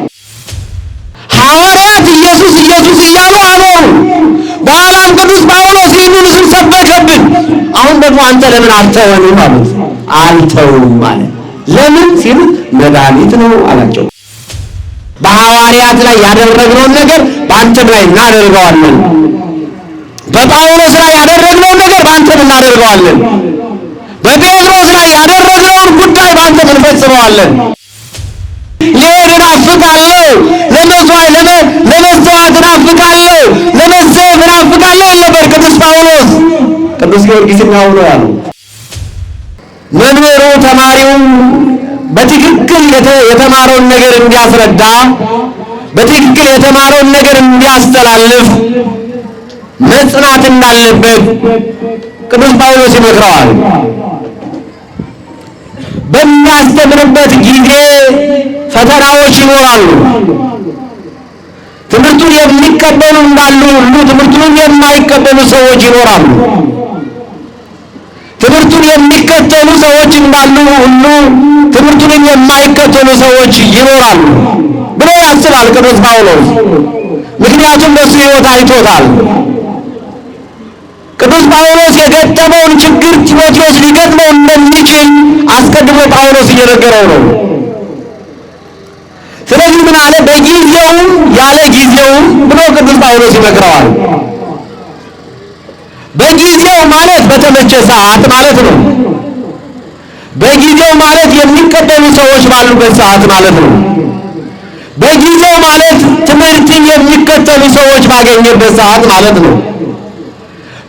ሐዋርያት ኢየሱስ ኢየሱስ እያሉ አኖሩ። በኋላም ቅዱስ ጳውሎስ ይህንን ስም ሰበከብን። አሁን ደግሞ አንተ ለምን አልተወንም አሉት። አልተውም ማለት ለምን ሲሉት መድኃኒት ነው አላቸው። በሐዋርያት ላይ ያደረግነውን ነገር በአንተም ላይ እናደርገዋለን። በጳውሎስ ላይ ያደረግነውን ነገር በአንተም እናደርገዋለን። በጴጥሮስ ላይ ያደረግነውን ጉዳይ በአንተም እንፈጽመዋለን። ልሄድ እናፍቃለሁ፣ ለመሥዋዕት እናፍቃለሁ፣ ለመዘየፍ እናፍቃለሁ ይል ነበር ቅዱስ ጳውሎስ። ቅዱስ ጊዮርጊስ ነው ያለው። መምህሩ ተማሪው በትክክል የተማረውን ነገር እንዲያስረዳ፣ በትክክል የተማረውን ነገር እንዲያስተላልፍ መጽናት እንዳለበት ቅዱስ ጳውሎስ ይመክረዋል። በሚያስተምርበት ጊዜ ፈተናዎች ይኖራሉ። ትምህርቱን የሚቀበሉ እንዳሉ ሁሉ ትምህርቱን የማይቀበሉ ሰዎች ይኖራሉ። ትምህርቱን የሚከተሉ ሰዎች እንዳሉ ሁሉ ትምህርቱን የማይከተሉ ሰዎች ይኖራሉ ብሎ ያስባል ቅዱስ ጳውሎስ። ምክንያቱም በሱ ሕይወት አይቶታል። ቅዱስ ጳውሎስ የገጠመውን ችግር ጢሞቴዎስ ሊገጥመው እንደሚችል አስቀድሞ ጳውሎስ እየነገረው ነው። ስለዚህ ምን አለ? በጊዜውም ያለ ጊዜውም ብሎ ቅዱስ ጳውሎስ ይመክረዋል። በጊዜው ማለት በተመቸ ሰዓት ማለት ነው። በጊዜው ማለት የሚቀበሉ ሰዎች ባሉበት ሰዓት ማለት ነው። በጊዜው ማለት ትምህርትን የሚከተሉ ሰዎች ባገኘበት ሰዓት ማለት ነው።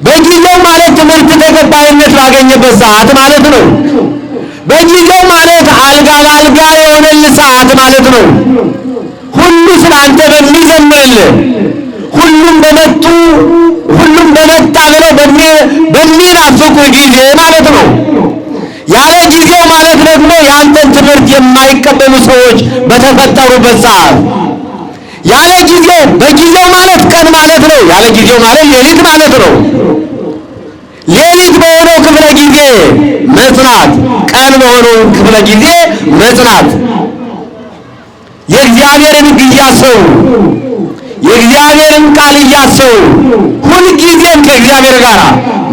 በጊዜው ማለት ትምህርት ተቀባይነት ባገኘበት ሰዓት ማለት ነው። በጊዜው ማለት አልጋ ባልጋ የሆነልህ ሰዓት ማለት ነው። ሁሉ ስላንተ በሚዘምርልህ ሁሉም በመጣ ብለው በሚናፍቁ ጊዜ ማለት ነው። ያለ ጊዜው ማለት ደግሞ የአንተን ትምህርት የማይቀበሉ ሰዎች በተፈጠሩበት ሰዓት ያለ ጊዜው፣ በጊዜው ማለት ቀን ማለት ነው። ያለ ጊዜው ማለት ሌሊት ማለት ነው። ሌሊት በሆነው ክፍለ ጊዜ መጽናት፣ ቀን በሆነው ክፍለ ጊዜ መጽናት። የእግዚአብሔርን ሕግ እያሰቡ የእግዚአብሔርን ቃል እያሰቡ ሁልጊዜም ከእግዚአብሔር ጋር፣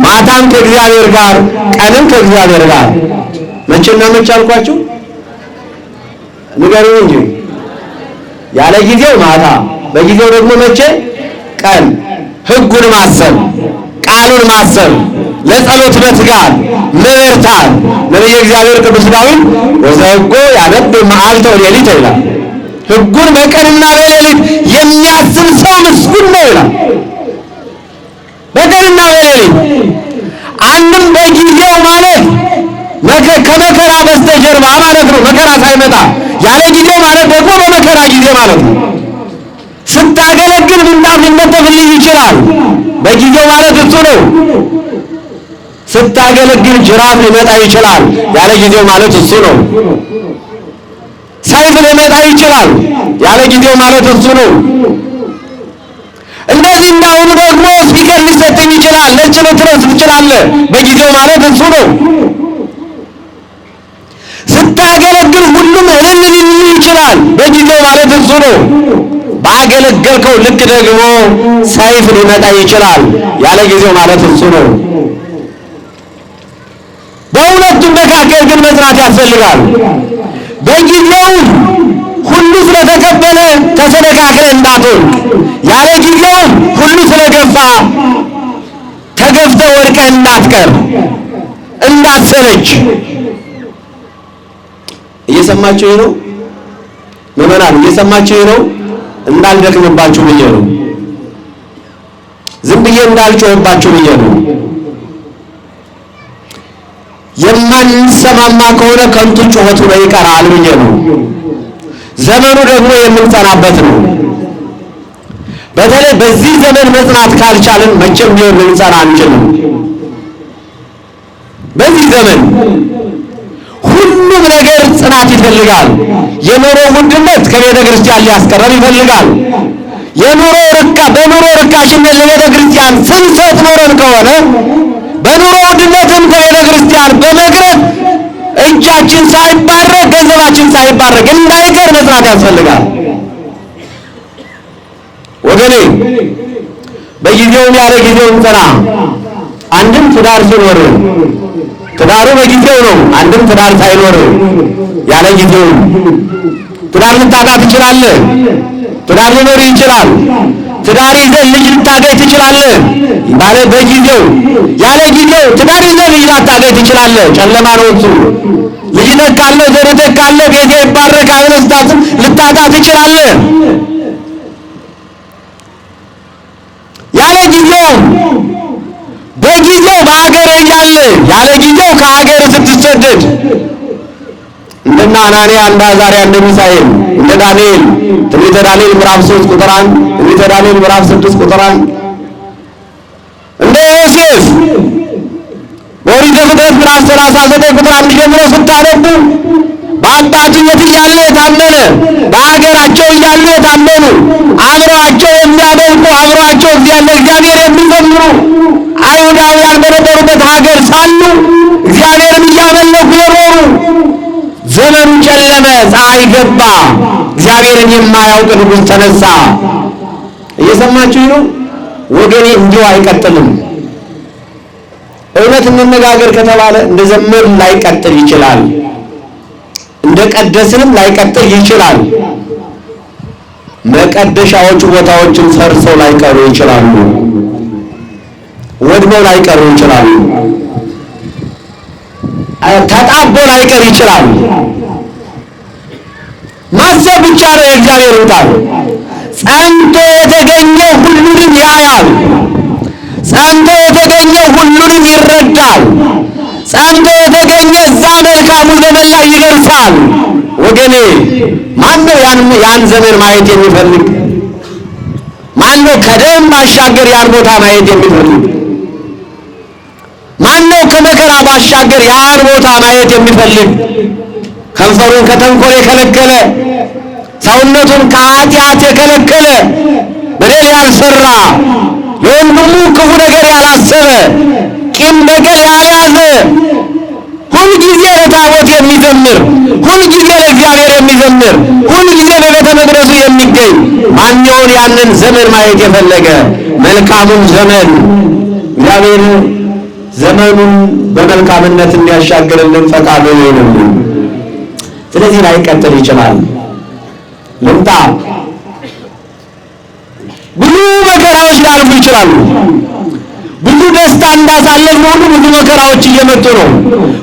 ማታም ከእግዚአብሔር ጋር፣ ቀንም ከእግዚአብሔር ጋር። መቼና መቼ አልኳችሁ? ንገሩኝ እንጂ። ያለ ጊዜው ማታ፣ በጊዜው ደግሞ መቼ? ቀን። ሕጉን ማሰብ፣ ቃሉን ማሰብ፣ ለጸሎት መትጋት፣ መበርታት። ነቢየ እግዚአብሔር ቅዱስ ዳዊት ወዘሕጎ ያነብ መዓልተ ወሌሊተ ይላል። ሕጉን በቀንና በሌሊት የሚያስብ ሰው ምስጉን ነው ይላል። በቀንና በሌሊት አንድም በጊዜው ማለት ከመከራ በስተጀርባ ማለት ነው። መከራ ሳይመጣ ያለ ጊዜው ማለት ደግሞ በመከራ ጊዜ ማለት ነው። ስታገለግል ምንጣፍ ሊነጠፍልህ ይችላል። በጊዜው ማለት እሱ ነው። ስታገለግል ጅራፍ ሊመጣ ይችላል። ያለ ጊዜው ማለት እሱ ነው። ሰይፍ ሊመጣ ይችላል። ያለ ጊዜው ማለት እሱ ነው። እንደዚህ እንዳሁኑ ደግሞ ስፒከር ሊሰጥኝ ይችላል። ነጭ ልትለብስ ትችላለህ። በጊዜው ማለት እሱ ነው። ስታገለግል ሁሉም እልል ሊል ይችላል። በጊዜው ማለት እሱ ነው። ባገለገልከው ልክ ደግሞ ሰይፍ ሊመጣ ይችላል። ያለ ጊዜው ማለት እሱ ነው። በሁለቱም መካከል ግን መጽናት ያስፈልጋል። በጊዜው ሁሉ ስለተቀበለ ተሰነካክለህ እንዳትሆን፣ ያለ ጊዜው ሁሉ ስለገፋ ተገፍተህ ወድቀህ እንዳትቀር፣ እንዳትሰለች። እየሰማችሁ ነው ምዕመናን? እየሰማችሁ ነው? እንዳልደክምባችሁ ብዬ ነው። ዝም ብዬ እንዳልጮህባችሁ ብዬ ነው። የማንሰማማ ከሆነ ከንቱ ጩኸቱ ነው ይቀራል ብዬ ነው። ዘመኑ ደግሞ የምንጸናበት ነው። በተለይ በዚህ ዘመን መጽናት ካልቻልን መቼም ቢሆን ልንጸና አንችልም። በዚህ ዘመን ሁሉም ነገር ጽናት ይፈልጋል። የኑሮ ውድነት ከቤተ ክርስቲያን ሊያስቀረን ይፈልጋል። በኑሮ ርካሽነት ለቤተ ክርስቲያን ስንሰጥ ኖረን ከሆነ በኑሮ ውድነትም ከቤተ ክርስቲያን በመቅረት እጃችን ሳይባረክ ገንዘባችን ሳይባረክ እንዳይቀር መስራት ያስፈልጋል። ወገኔ በጊዜውም ያለ ጊዜው እንጸና። አንድም ትዳር ሲኖር ትዳሩ በጊዜው ነው። አንድም ትዳር ሳይኖር ያለ ጊዜው ትዳር ልታጣ ትችላለህ። ትዳር ሊኖር ይችላል። ትዳር ይዘህ ልጅ ልታገኝ ትችላለህ። በጊዜው ያለ ጊዜው ትዳር ይዘህ ልጅ ላታገኝ ትችላለህ። ጨለማ ነው እሱ። ልጅ ተካለህ፣ ዘር ተካለህ፣ ቤት ይባረካል ብለህ ስታስብ ልታጣ ትችላለህ። ያለ ጊዜው በጊዜው በሀገር እያለ ያለ ጊዜው ከሀገር ስትሰደድ እንደና አናንያ እንደ አዛርያ እንደ ሚሳኤል እንደ ዳንኤል ትንቢተ ዳንኤል ምዕራፍ 3 ቁጥር 1 ትንቢተ ዳንኤል ምዕራፍ 6 ቁጥር 1 እንደ ዮሴፍ በኦሪት ዘፍጥረት ምዕራፍ 39 ቁጥር 1 ጀምሮ ስታነቡ በአባቱ ቤት እያለ የታመነ በሀገራቸው እያሉ የታመኑ አብረዋቸው የሚያመልኩ አብረዋቸው እግዚአብሔር የሚዘምሩ አይሁዳውያን በነበሩበት ሀገር ሳሉ እግዚአብሔርን እያመለኩ የኖሩ ዘመኑ ጨለመ፣ ፀሐይ ገባ፣ እግዚአብሔርን የማያውቅ ንጉሥ ተነሳ። እየሰማችሁ ነው ወገኔ? እንዲሁ አይቀጥልም። እውነት እንነጋገር ከተባለ እንደ ዘመን ላይቀጥል ይችላል። እንደ ቀደስንም ላይቀጥል ይችላል። መቀደሻዎቹ ቦታዎችን ፈርሰው ላይቀሩ ይችላሉ። ወድመው ላይቀሩ ይችላሉ። ተጣቦ ላይቀር ይችላል። ማሰብ ብቻ ነው የእግዚአብሔር ቃል። ጸንቶ የተገኘ ሁሉንም ያያል። ጸንቶ የተገኘ ሁሉንም ይረዳል። ጸንቶ የተገኘ እዛ መልካሙ ዘመን ላይ ይደርሳል። ወገኔ ማነው ያን ዘመን ማየት የሚፈልግ? ማነው ከደም ባሻገር ያን ቦታ ማየት የሚፈልግ? ማነው ከመከራ ባሻገር ያን ቦታ ማየት የሚፈልግ? ከንፈሩን ከተንኮል የከለከለ፣ ሰውነቱን ከኃጢአት የከለከለ፣ በደል ያልሰራ፣ ለወንድሙ ክፉ ነገር ያላሰበ፣ ቂም በቀል ያልያዘ፣ ሁልጊዜ ለታቦት የሚዘምር፣ ሁልጊዜ ለእግዚአብሔር የሚዘምር፣ ሁልጊዜ በቤተ መቅደሱ የሚገኝ ማንኛውን ያንን ዘመን ማየት የፈለገ መልካሙን ዘመን እግዚአብሔር ዘመኑን በመልካምነት እንዲያሻግርልን ፈቃዱ ይሁንልን። ስለዚህ ላይቀጥል ይችላል። ልምጣ። ብዙ መከራዎች ሊያልፉ ይችላሉ። ብዙ ደስታ እንዳሳለፍን ሁሉ ብዙ መከራዎች እየመጡ ነው።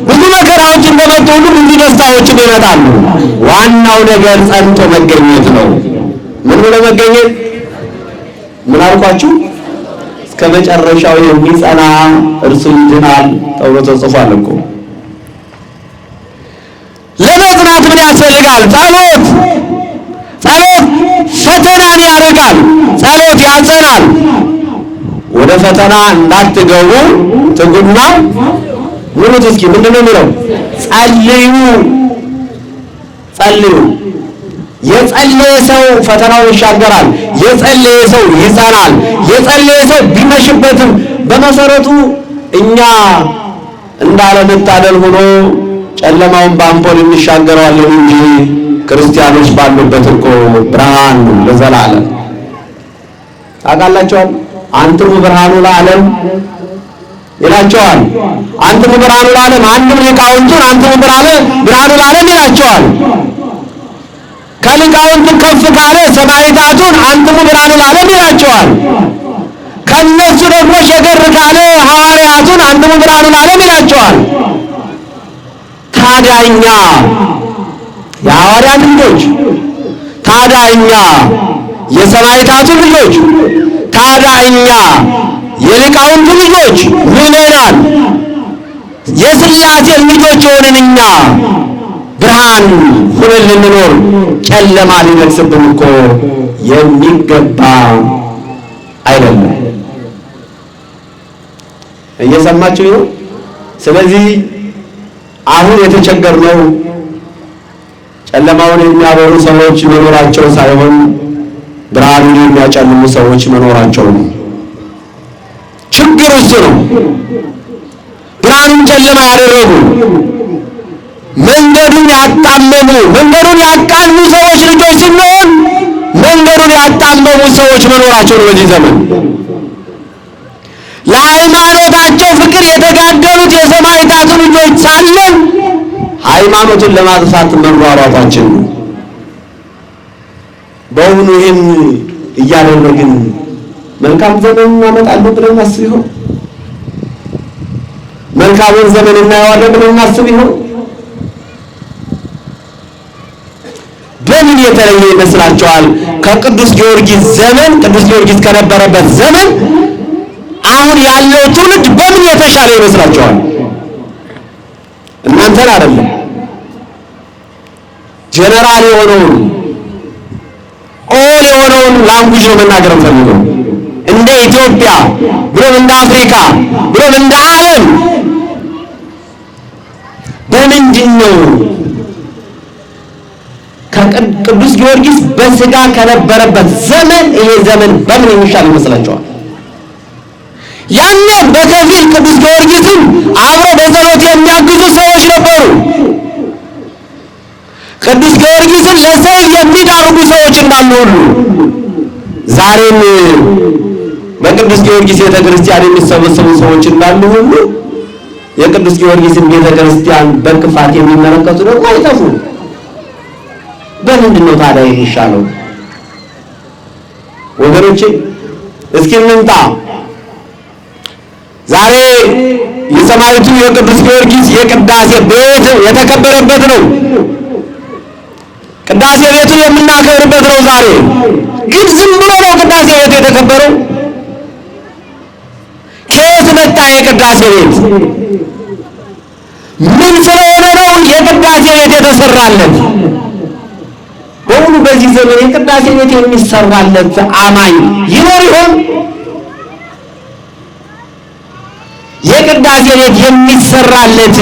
ብዙ መከራዎች እንደመጡ ሁሉ ብዙ ደስታዎችም ይመጣሉ። ዋናው ነገር ጸንቶ መገኘት ነው። ምን ብሎ መገኘት? ምን አልኳችሁ? እስከ መጨረሻው የሚጸና እርሱ ይድናል ተብሎ ተጽፏል እኮ። ያደርጋል። ጸሎት ፈተናን ያርቃል። ጸሎት ያጸናል። ወደ ፈተና እንዳትገቡ ትጉና ምኑት። እስኪ ምንድነው የሚለው? ጸልዩ። የጸለየ ሰው ፈተናውን ይሻገራል። የጸለየ ሰው ይጸናል። የጸለየ ሰው ቢመሽበትም በመሰረቱ እኛ እንዳለመታደል ሆኖ ጨለማውን በአምፖል እንሻገረዋለን እንጂ ክርስቲያኖች ባሉበት እኮ ብርሃን ነው ለዘላለም። ታውቃላችኋል። አንትሙ ብርሃኑ ለዓለም ይላቸዋል። አንትሙ ብርሃኑ ለዓለም አንድም ሊቃውንቱን አንትሙ ብርሃኑ ለዓለም ይላቸዋል። ከሊቃውንቱ ከፍ ካለ ሰማዕታቱን አንትሙ ብርሃኑ ለዓለም ይላቸዋል። ከነሱ ደግሞ ሸገር ካለ ሐዋርያቱን አንትሙ ብርሃኑ ለዓለም ይላቸዋል። ታዲያኛ የሐዋርያት ልጆች፣ ታዲያኛ የሰማዕታቱ ልጆች፣ ታዲያኛ የሊቃውንቱ ልጆች ምዕመናን የሥላሴ ልጆች የሆንን እኛ ብርሃን ሆነን ልንኖር ጨለማ ሊነግስብን እኮ የሚገባ አይደለም። እየሰማችሁ ነው። ስለዚህ አሁን የተቸገርነው ጨለማውን የሚያበሩ ሰዎች መኖራቸው ሳይሆን ብርሃኑን የሚያጨልሙ ሰዎች መኖራቸው ነው። ችግሩ እሱ ነው። ብርሃኑን ጨለማ ያደረጉ፣ መንገዱን ያጣመሙ፣ መንገዱን ያቃኑ ሰዎች ልጆች ስንሆን መንገዱን ያጣመሙ ሰዎች መኖራቸው ነው በዚህ ዘመን። ለሃይማኖታቸው ፍቅር የተጋደሉት የሰማዕታቱ ልጆች ሳለን ሃይማኖትን ለማጥፋት መሯሯጣችን ነው። በእውኑ ይህን እያደረግን መልካም ዘመን እናመጣለን ብለን እናስብ ይሆን? መልካሙን ዘመን እናየዋለን ብለን እናስብ ይሆን? በምን የተለየ ይመስላችኋል? ከቅዱስ ጊዮርጊስ ዘመን፣ ቅዱስ ጊዮርጊስ ከነበረበት ዘመን አሁን ያለው ትውልድ በምን የተሻለ ይመስላችኋል? እናንተን አይደለም፣ ጀነራል የሆነውን ኦል የሆነውን ላንጉጅ ነው መናገር ፈልገው። እንደ ኢትዮጵያ ብሎም እንደ አፍሪካ ብሎም እንደ ዓለም በምንድን ነው ቅዱስ ጊዮርጊስ በስጋ ከነበረበት ዘመን ይሄ ዘመን በምን የሚሻል ይመስላችኋል? ያንን በከፊል ቅዱስ ጊዮርጊስን አብሮ በጸሎት የሚያግዙ ሰዎች ነበሩ። ቅዱስ ጊዮርጊስን ለሰይፍ የሚዳርጉ ሰዎች እንዳሉ ሁሉ ዛሬም በቅዱስ ጊዮርጊስ ቤተክርስቲያን የሚሰበሰቡ ሰዎች እንዳሉ ሁሉ የቅዱስ ጊዮርጊስን ቤተክርስቲያን በክፋት የሚመለከቱ ደግሞ አይጠፉም። በምንድን ነው ታዲያ የሚሻለው? ወገኖቼ እስኪ እንምጣ። ዛሬ የሰማዕቱ የቅዱስ ጊዮርጊስ የቅዳሴ ቤት የተከበረበት ነው። ቅዳሴ ቤቱን የምናከብርበት ነው። ዛሬ ግን ዝም ብሎ ነው ቅዳሴ ቤቱ የተከበረው? ከየት መጣ የቅዳሴ ቤት? ምን ስለሆነ ነው የቅዳሴ ቤት የተሰራለት? በሁሉ በዚህ ዘመን የቅዳሴ ቤት የሚሰራለት አማኝ ይኖር ይሆን? የቅዳሴ ቤት የሚሰራለት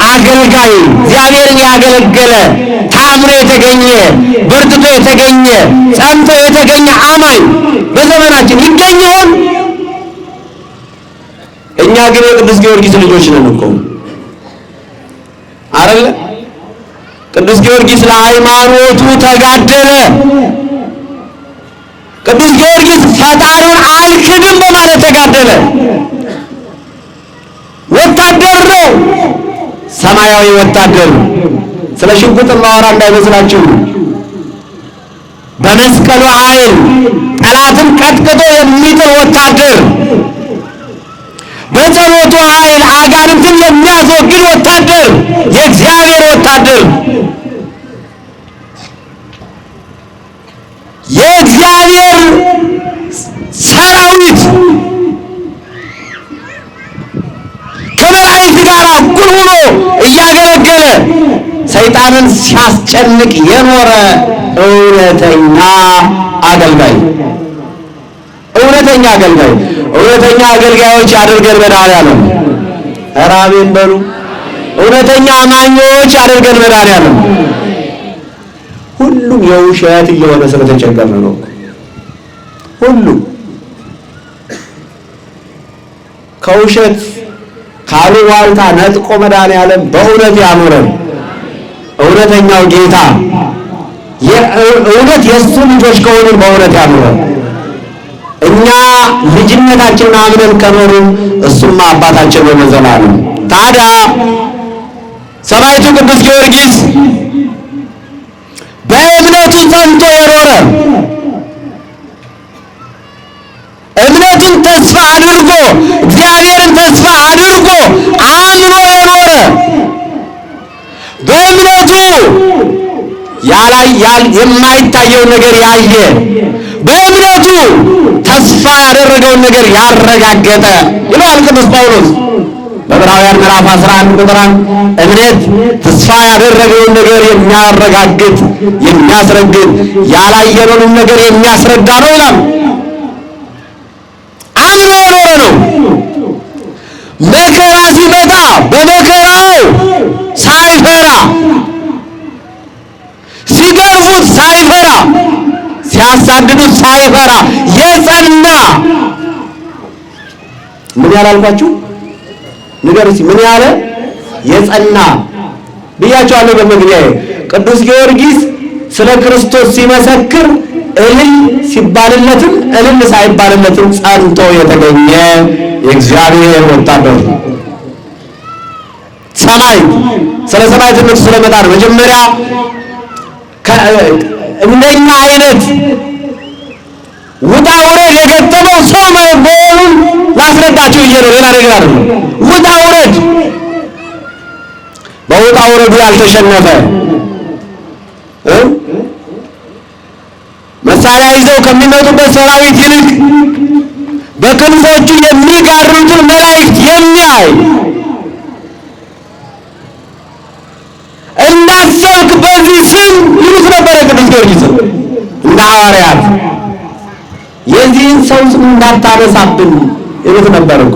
አገልጋይ እግዚአብሔርን ያገለገለ ታምሮ የተገኘ በርትቶ የተገኘ ጸንቶ የተገኘ አማኝ በዘመናችን ይገኝ ይሆን? እኛ ግን የቅዱስ ጊዮርጊስ ልጆች ነን እኮ አይደል? ቅዱስ ጊዮርጊስ ለሃይማኖቱ ተጋደለ። ቅዱስ ጊዮርጊስ ፈጣሪውን አልክድም በማለት ተጋደለ። ወታደር ነው፣ ሰማያዊ ወታደር። ስለ ሽጉጥ ማወራ እንዳይመስላችሁ። በመስቀሉ ኃይል ጠላትን ቀጥቅጦ የሚጥል ወታደር፣ በጸሎቱ ኃይል አጋንንትን የሚያስወግድ ወታደር፣ የእግዚአብሔር ወታደር፣ የእግዚአብሔር ሰራዊት ከመላእክት ጋር እኩል ሆኖ እያገለገለ ሰይጣንን ሲያስጨንቅ የኖረ እውነተኛ አገልጋይ እውነተኛ አገልጋዮች ያድርገን መድኃኒዓለም። ኧረ አሜን በሉ። እውነተኛ አማኞች ያድርገን መድኃኒዓለም። ሁሉም የውሸት እየሆነ ስለተቸገርን ነው። ሁሉም ከውሸት ካሉባልታ ነጥቆ መድኃኒዓለም በእውነት ያኖረን እውነተኛው ጌታ እውነት የእሱ ልጆች ከሆኑን በእውነት ያኖረን። እኛ ልጅነታችንን አምነን ከኖርን እሱማ አባታችን ነው ለዘላለም። ታዲያ ሰማዕቱ ቅዱስ ጊዮርጊስ በእምነቱ ጸንቶ የኖረ እምነቱን ተስፋ አድርጎ እግዚአብሔርን ተስፋ አድርጎ አምኖ የኖረ በእምነቱ የማይታየውን ነገር ያየ በእምነቱ ተስፋ ያደረገውን ነገር ያረጋገጠ ይላል ቅዱስ ጳውሎስ በዕብራውያን ምዕራፍ 11 ቁጥር 1 እምነት ተስፋ ያደረገውን ነገር የሚያረጋግጥ የሚያስረግጥ ያላየነውን ነገር የሚያስረዳ ነው ይላል። አምኖ የኖረ ነው። መከራ ሲመጣ በመከራው ሳይፈራ፣ ሲገርፉት ሳይፈራ፣ ሲያሳድዱት ሳይፈራ የጸና ምን ያላልኳችሁ ንገሩ እስኪ ምን ያለ የጸና ብያቸዋለሁ በመግቢያዬ። ቅዱስ ጊዮርጊስ ስለ ክርስቶስ ሲመሰክር እልል ሲባልለትም እልል ሳይባልለትም ጸንቶ የተገኘ የእግዚአብሔር ወታደር ሰማዕት። ስለ ሰማዕትነቱ ስለመጣ ነው መጀመሪያ እንደኛ አይነት ውጣ ውረድ የገጠመው ሰው መሆኑን ላስረዳችሁ ብዬ ነው። ሌላ ነገር አይደለም። ውጣ ውረድ በውጣ ውረዱ ያልተሸነፈ መሳሪያ ይዘው ከሚመጡበት ሰራዊት ይልቅ በክንፎቹ የሚጋርዱትን መላእክት የሚያይ እንዳሰብክ በዚህ ስም ይሉት ነበረ ቅዱስ ጊዮርጊስ እንደ ሐዋርያት የዚህን ሰው ስም እንዳታነሳብን ይሉት ነበር እኮ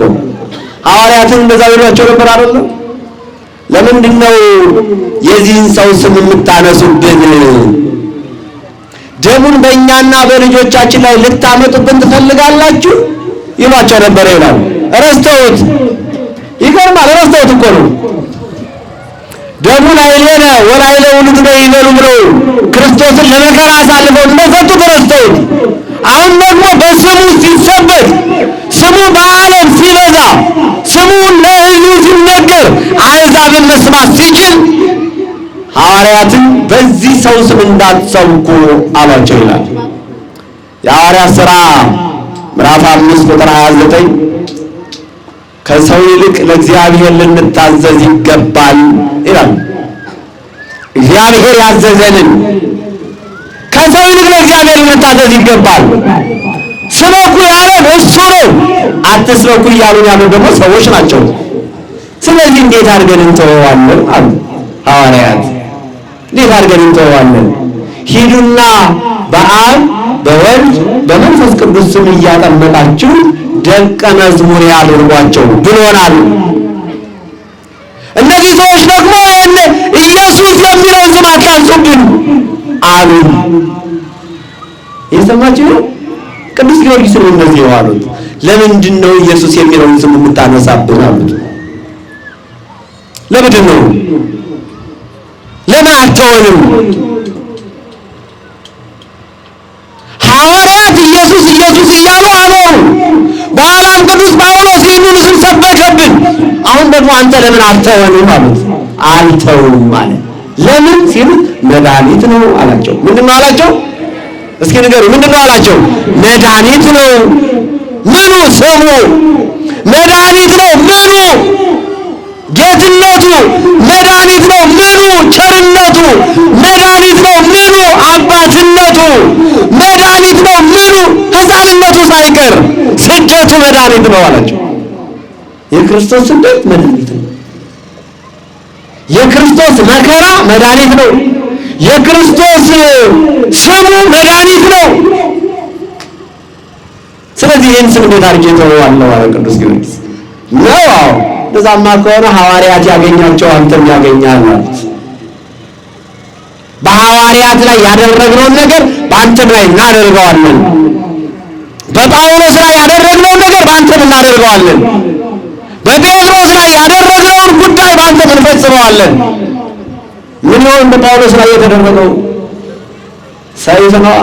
ሐዋርያትን እንደዛ ይሏቸው ነበር አይደል? ለምንድን ነው የዚህን ሰው ስም የምታነሱብን? ደሙን በእኛና በልጆቻችን ላይ ልታመጡብን ትፈልጋላችሁ ይሏቸው ነበር ይላል። ረስተውት ይገርማል። ረስተውት እኮ ነው ደሙን አይሌነ ወላይለ ውሉድ ነው ይበሉ ብለው ክርስቶስን ለመከራ አሳልፈው እንደሰጡት ረስተውት፣ አሁን ደግሞ በስሙ ሲሰበክ ስሙ በዓለም ሲበዛ ስሙ ለሕዝቡ ሲነገር አሕዛብን መስማት ሲችል ሐዋርያትን በዚህ ሰው ስም እንዳትሰብኩ አሏቸው ይላል። የሐዋርያት ሥራ ምዕራፍ 5 ቁጥር 29 ከሰው ይልቅ ለእግዚአብሔር ልንታዘዝ ይገባል ይላል። እግዚአብሔር ያዘዘንን ከሰው ይልቅ ለእግዚአብሔር ልንታዘዝ ይገባል። ስበኩ ያለን እሱ ነው። አትስበኩ እያሉን ያሉ ደግሞ ሰዎች ናቸው። ስለዚህ እንዴት አድርገን እንተወዋለን አሉ ሐዋርያት። እንዴት አድርገን እንተወዋለን? ሂዱና በአብ በወልድ በመንፈስ ቅዱስ ስም እያጠመቃችሁ ደቀ መዝሙር ያድርጓቸው ብሎናል። እነዚህ ሰዎች ደግሞ ኢየሱስ የሚለውን ስም አታንሱብን አሉ። የሰማችሁ ቅዱስ ጊዮርጊስ ነው እንደዚህ ያሉት። ለምንድን ነው ኢየሱስ የሚለውን ስም የምታነሳብን አሉት። ለምንድን ነው? ለምን አትሆንም? ሐዋርያት ኢየሱስ ኢየሱስ እያሉ አኖሩ። በኋላም ቅዱስ ጳውሎስ ይህንን ስም ሰበከብን። አሁን ደግሞ አንተ ለምን አትተወንም አሉት። አልተውም ማለት ለምን ሲሉት መድኃኒት ነው አላቸው። ምንድን ነው አላቸው? እስኪ ንገሩ፣ ምንድን ነው አላቸው? መድኃኒት ነው። ምኑ? ስሙ መድኃኒት ነው። ምኑ? ጌትነቱ መድኃኒት ነው። ምኑ? ቸርነቱ መድኃኒት ነው። ምኑ? አባትነቱ መድኃኒት ነው። ምኑ? ሕፃንነቱ ሳይቀር ስደቱ መድኃኒት ነው አላቸው። የክርስቶስ ስደት መድኃኒት ነው። የክርስቶስ መከራ መድኃኒት ነው። የክርስቶስ ስሙ መድኃኒት ነው። ስለዚህ ይህን ስም እንዴት አድርጌ ተወዋለሁ አለ ቅዱስ ጊዮርጊስ ነው። እንደዛማ ከሆነ ሐዋርያት ያገኛቸው አንተም ያገኛል ማለት በሐዋርያት ላይ ያደረግነውን ነገር በአንተም ላይ እናደርገዋለን። በጳውሎስ ላይ ያደረግነውን ነገር በአንተም እናደርገዋለን። በጴጥሮስ ላይ ያደረግነውን ጉዳይ በአንተም እንፈጽመዋለን። ምን ይሆን በጳውሎስ ላይ የተደረገው? ሰይፍ ነዋ።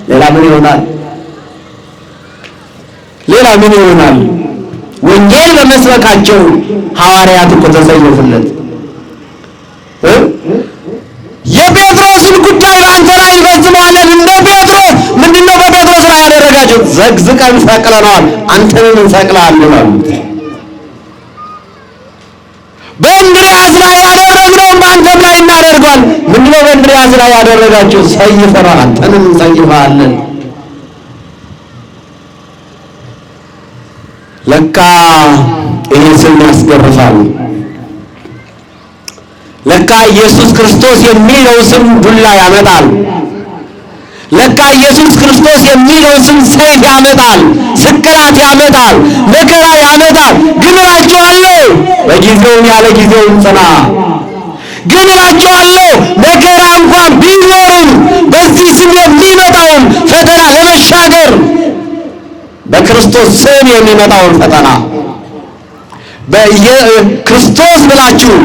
ሌላ ምን ይሆናል? ሌላ ምን ይሆናል? ወንጌል በመስበካቸው ሐዋርያት እኮ ተሰየፉለት። የጴጥሮስን ጉዳይ በአንተ ላይ እንፈጽመዋለን። እንደ ጴጥሮስ ምንድነው በጴጥሮስ ላይ ያደረጋቸው? ዘግዝቀን ሰቅለነዋል፣ አንተንም እንሰቅልሃለን አሉት። በእንድርያስ ላይ ያደረግነውን በአንተም ላይ እናደርገዋል። ምንድነው በእንድርያስ ላይ ያደረጋቸው? ሰይፈነዋል፣ አንተንም እንሰይፍሃለን። ለካ ይህ ስም ያስገርፋል። ለካ ኢየሱስ ክርስቶስ የሚለው ስም ዱላ ያመጣል። ለካ ኢየሱስ ክርስቶስ የሚለው ስም ሰይፍ ያመጣል፣ ስቅላት ያመጣል፣ መከራ ያመጣል። ግን እላችኋለሁ በጊዜውም ያለ ጊዜውም ጽና። ግን እላችኋለሁ መከራ እንኳን ቢኖርም በዚህ ስም የሚመጣውን ፈተና ለመሻገር በክርስቶስ ስም የሚመጣውን ፈተና በክርስቶስ ብላችሁ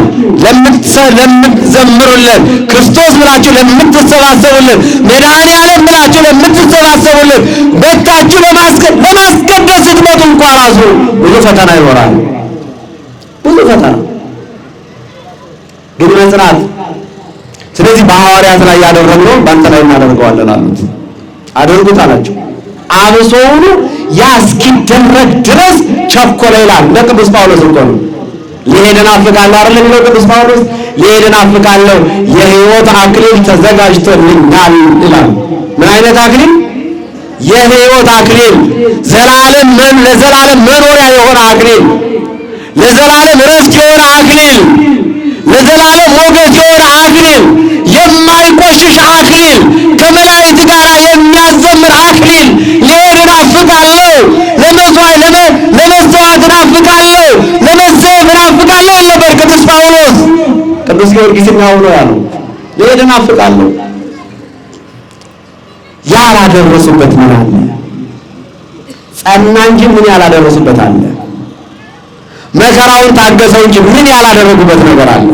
ለምትዘምሩልን፣ ክርስቶስ ብላችሁ ለምትሰባሰቡልን፣ መድኃኔዓለም ብላችሁ ለምትሰባሰቡልን በታችሁ ለማስቀደስ ስትመጡ እንኳን ራሱ ብዙ ፈተና ይኖራል። ብዙ ፈተና ግን መጽናት። ስለዚህ በሐዋርያት ላይ ያደረግነው በአንተ ላይ እናደርገዋለን አሉት። አድርጉት አላቸው። አብሶውኑ ያ እስኪደረግ ድረስ ቸኮለ ይላል። እንደ ቅዱስ ጳውሎስ እኮ ነው። ሊሄድ እናፍቃለሁ አይደል የሚለው ቅዱስ ጳውሎስ? ሊሄድ እናፍቃለሁ የሕይወት አክሊል ተዘጋጅቶልኛል ይላል። ምን አይነት አክሊል? የሕይወት አክሊል፣ ለዘላለም መኖሪያ የሆነ አክሊል፣ ለዘላለም ረፍት የሆነ አክሊል፣ ለዘላለም ሞገስ የሆነ አክሊል፣ የማይቆሽሽ አክሊል፣ ከመላእክት ጋር የሚያዘምር አክሊል። ሊሄድ እናፍቃለሁ፣ ለመሥዋዕት እናፍቃለሁ፣ ለመሰየፍ እናፍቃለሁ ይል ነበር ቅዱስ ጳውሎስ። ቅዱስ ጊዮርጊስ ነው ያለው። ሊሄድ እናፍቃለሁ። ያላደረሱበት ምን አለ? ጸና እንጂ ምን ያላደረሱበት አለ? መከራውን ታገሰው እንጂ ምን ያላደረጉበት ነገር አለ?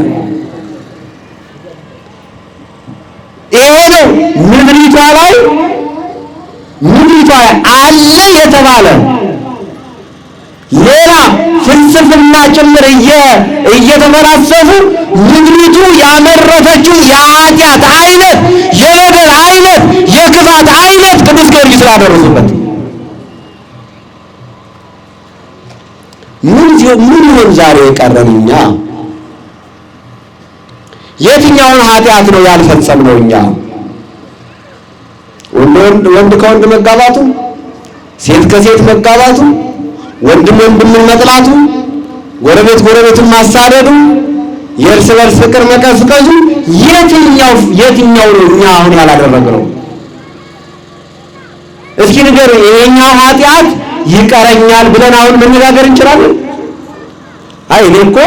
ይሄ ነው ምድሪቷ ላይ አለ የተባለ ሌላ ፍልስፍና ጭምር እየተፈላሰፉ ምድሪቱ ያመረተችው የኃጢአት አይነት፣ የበደል አይነት፣ የክፋት አይነት ቅዱስ ጊዮርጊስ ስላደረሱበት ምን ይሆን ዛሬ የቀረን እኛ? የትኛውን ኃጢአት ነው ያልፈጸምነው እኛ? ወንድ ከወንድ መጋባቱ፣ ሴት ከሴት መጋባቱ፣ ወንድም ወንድምን መጥላቱ፣ ጎረቤት ጎረቤትን ማሳደዱ፣ የእርስ በርስ ፍቅር መቀዝቀዙ የትኛው ነው እኛ አሁን ያላደረግነው? እስኪ ንገሩ። ይሄኛው ኃጢአት ይቀረኛል ብለን አሁን መነጋገር እንችላለን? አይ እኔ እኮ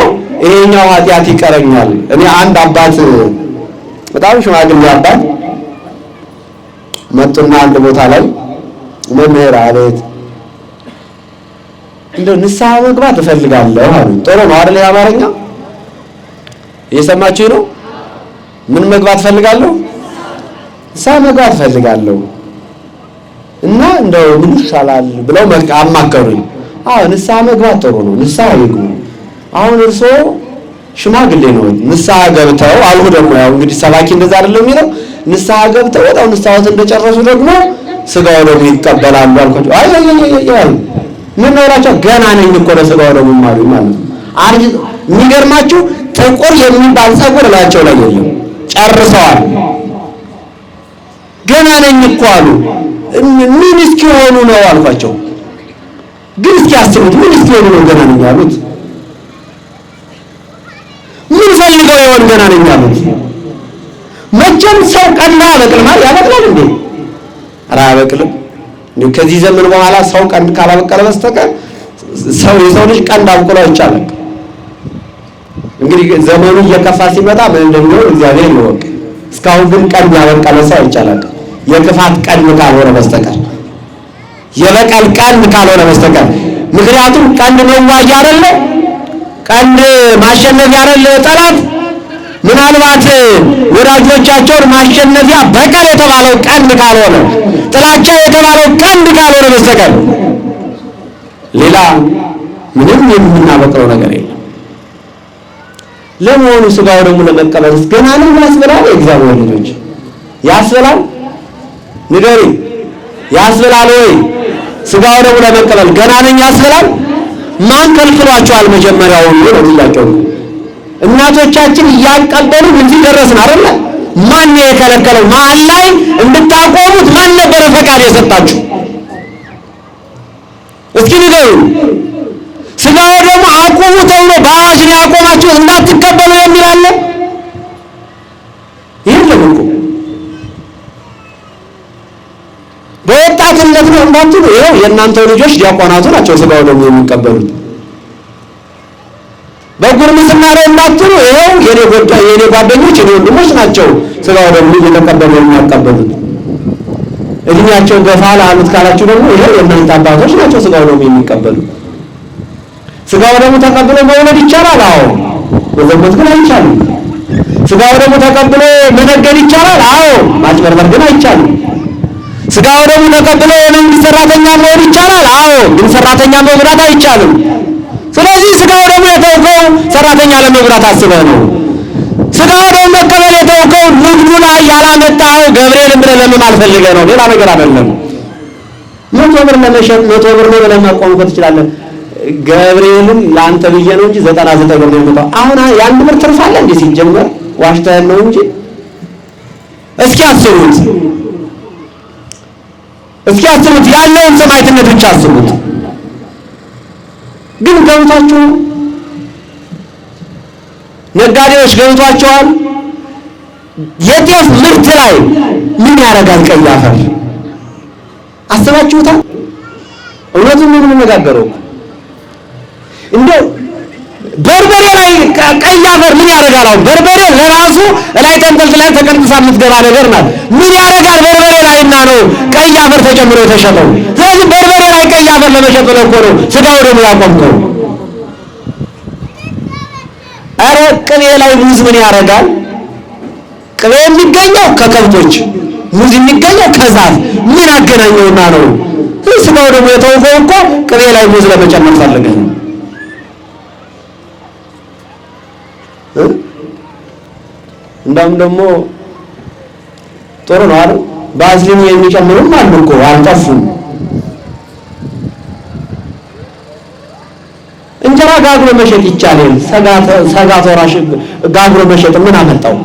ይሄኛው ኃጢአት ይቀረኛል። እኔ አንድ አባት በጣም ሽማግሌ አባት መጡና አንድ ቦታ ላይ መምህር አቤት እንደው ንስሐ መግባት እፈልጋለሁ አሉ። ጥሩ ነው አይደል? የአማርኛ እየሰማችሁ ነው? ምን መግባት እፈልጋለሁ? ንስሐ መግባት እፈልጋለሁ እና እንደው ምን ይሻላል ብለው አማከሩኝ። አዎ ንስሐ መግባት ጥሩ ነው፣ ንስሐ ይግቡ። አሁን እርሶ ሽማግሌ ነው፣ ንስሐ ገብተው አልሁ። ደግሞ ያው እንግዲህ ሰባኪ እንደዛ አይደለም የሚለው። ንስሐ ገብተው ወጣው ንስሐውን እንደጨረሱ ደግሞ ስጋው ደግሞ ይቀበላሉ አልኳቸው። አይ ምን ነው እላቸው። ገና ነኝ እኮ ለስጋው ደግሞ ማለት ነው። የሚገርማችሁ ጥቁር የሚባል ጸጉር እላቸው ላይ የለም፣ ጨርሰዋል። ገና ነኝ እኮ አሉ። ምን እስኪሆኑ ነው አልኳቸው። ግን እስኪ አስቡት፣ ምን እስኪሆኑ ነው ገና ነኝ ያሉት? ምን ፈልገው ቢሆን ገና ነኝ አሉት። መቼም ሰው ቀንድ ያበቅልማ ያበቅላል እንዴ? ኧረ አያበቅልም። ከዚህ ዘመን በኋላ ሰው ቀንድ ካላበቀለ በስተቀር የሰው ልጅ ቀንድ አብቅሎ አይቻልም። እንግዲህ ዘመኑ እየከፋ ሲመጣ ምን እንደሚሆን እግዚአብሔር ይወቅ። እስካሁን ግን ቀንድ ያበቀለ ሰው አይቻልም። የክፋት ቀንድ ካልሆነ በስተቀር የበቀል ቀንድ ካልሆነ በስተቀር ምክንያቱም ቀንድ መዋጊያ አይደለ? ቀንድ ማሸነፊያ አይደለ? ጠላት ምናልባት ወዳጆቻቸውን ማሸነፊያ በቀል የተባለው ቀንድ ካልሆነ ጥላቻ የተባለው ቀንድ ካልሆነ በስተቀር ሌላ ምንም የምናበቅለው ነገር የለም። ለመሆኑ ስጋው ደግሞ ለመቀበልስ ገና ነው ያስበላል? የእግዚአብሔር ልጆች ያስበላል? ንገሪ፣ ያስበላል ወይ? ስጋው ደግሞ ለመቀበል ገና ነኝ ያስበላል? ማን ከልክሏቸዋል? መጀመሪያውን ነው ጥያቄው። እናቶቻችን እያቀበሉ እዚህ ደረስን አይደል? ማን የከለከለው? ማን ላይ እንድታቆሙት ማን ነበር ፈቃድ የሰጣችሁ? እስኪ ንገሩ። ስጋው ደግሞ አቁሙ ተብሎ በአዋጅ ነው ያቆማችሁ እንዳትቀበሉ የሚል አለ? የለም እኮ በወጣትነት ነው እንዳትሉ። ይኸው የእናንተ ልጆች ዲያቆናቱ ናቸው ስጋው ደግሞ የሚቀበሉት። በጉርምስና ነው እንዳትሉ። ይኸው የኔ ጓደኞች የኔ ወንድሞች ናቸው ስጋው ደግሞ እየተቀበሉ የሚያቀበሉት። እድሜያቸው ገፋ ላሉት ካላችሁ ደግሞ ይኸው የእናንተ አባቶች ናቸው ስጋው ደግሞ የሚቀበሉት። ስጋው ደግሞ ተቀብሎ መውለድ ይቻላል? አዎ። መዘሞት ግን አይቻልም። ስጋው ደግሞ ተቀብሎ መነገድ ይቻላል? አዎ። ማጭበርበር ግን አይቻልም። ስጋው ደግሞ ተቀብሎ የመንግስት ሰራተኛ መሆን ይቻላል? አዎ። ግን ሰራተኛ መብራት አይቻልም። ስለዚህ ስጋው ደግሞ የተውከው ሰራተኛ ለመብራት አስበህ ነው። ስጋው ደግሞ መቀበል የተውከው ንግዱ ላይ ያላመጣኸው ገብርኤልን ብለህ ለመማል ፈልገህ ነው። ሌላ ነገር አይደለም። 100 ብር ለመሸጥ 100 ብር ነው ብለህ ማቆም ትችላለህ። ገብርኤልን ለአንተ ብዬ ነው እንጂ 99 ብር ነው የምታው። አሁን ያን ብር ትርፍ አለ እንዴ? ሲጀመር ዋሽተህ ነው እንጂ። እስኪ አስቡት ያለውን ሰማዕትነት ብቻ አስቡት። ግን ገብቷችሁ ነጋዴዎች ገብቷቸዋል። የጤፍ ምርት ላይ ምን ያደርጋል ቀይ አፈር? አስባችሁታል? እውነቱን ምን የምንነጋገረው እንደው በርበሬ ላይ ቀይ አፈር ምን ያደርጋል? አሁን በርበሬ ለራሱ ላይ ተንጠልጥላ ተቀንጥሳ የምትገባ ነገር ናት። ምን ያደርጋል በርበሬ ላይና ነው ቀይ አፈር ተጨምሮ የተሸጠው? ስለዚህ በርበሬ ላይ ቀይ አፈር ለመሸጥ ነው እኮ ነው ስጋው ደግሞ ያቆምከው። ኧረ ቅቤ ላይ ሙዝ ምን ያደርጋል? ቅቤ የሚገኘው ከከብቶች፣ ሙዝ የሚገኘው ከዛፍ። ምን አገናኘውና ነው? ስጋው ደግሞ የተውከው እኮ ቅቤ ላይ ሙዝ ለመጨመር ፈልገህ ነው። እንዳውም ደግሞ ጥሩ ነው አይደል? ባዝሊን የሚጨምሩም አሉ እኮ አልጠፉም። እንጀራ ጋግሮ መሸጥ ይቻላል። ሰጋቶራሽ ጋግሮ መሸጥ ምን አመጣው?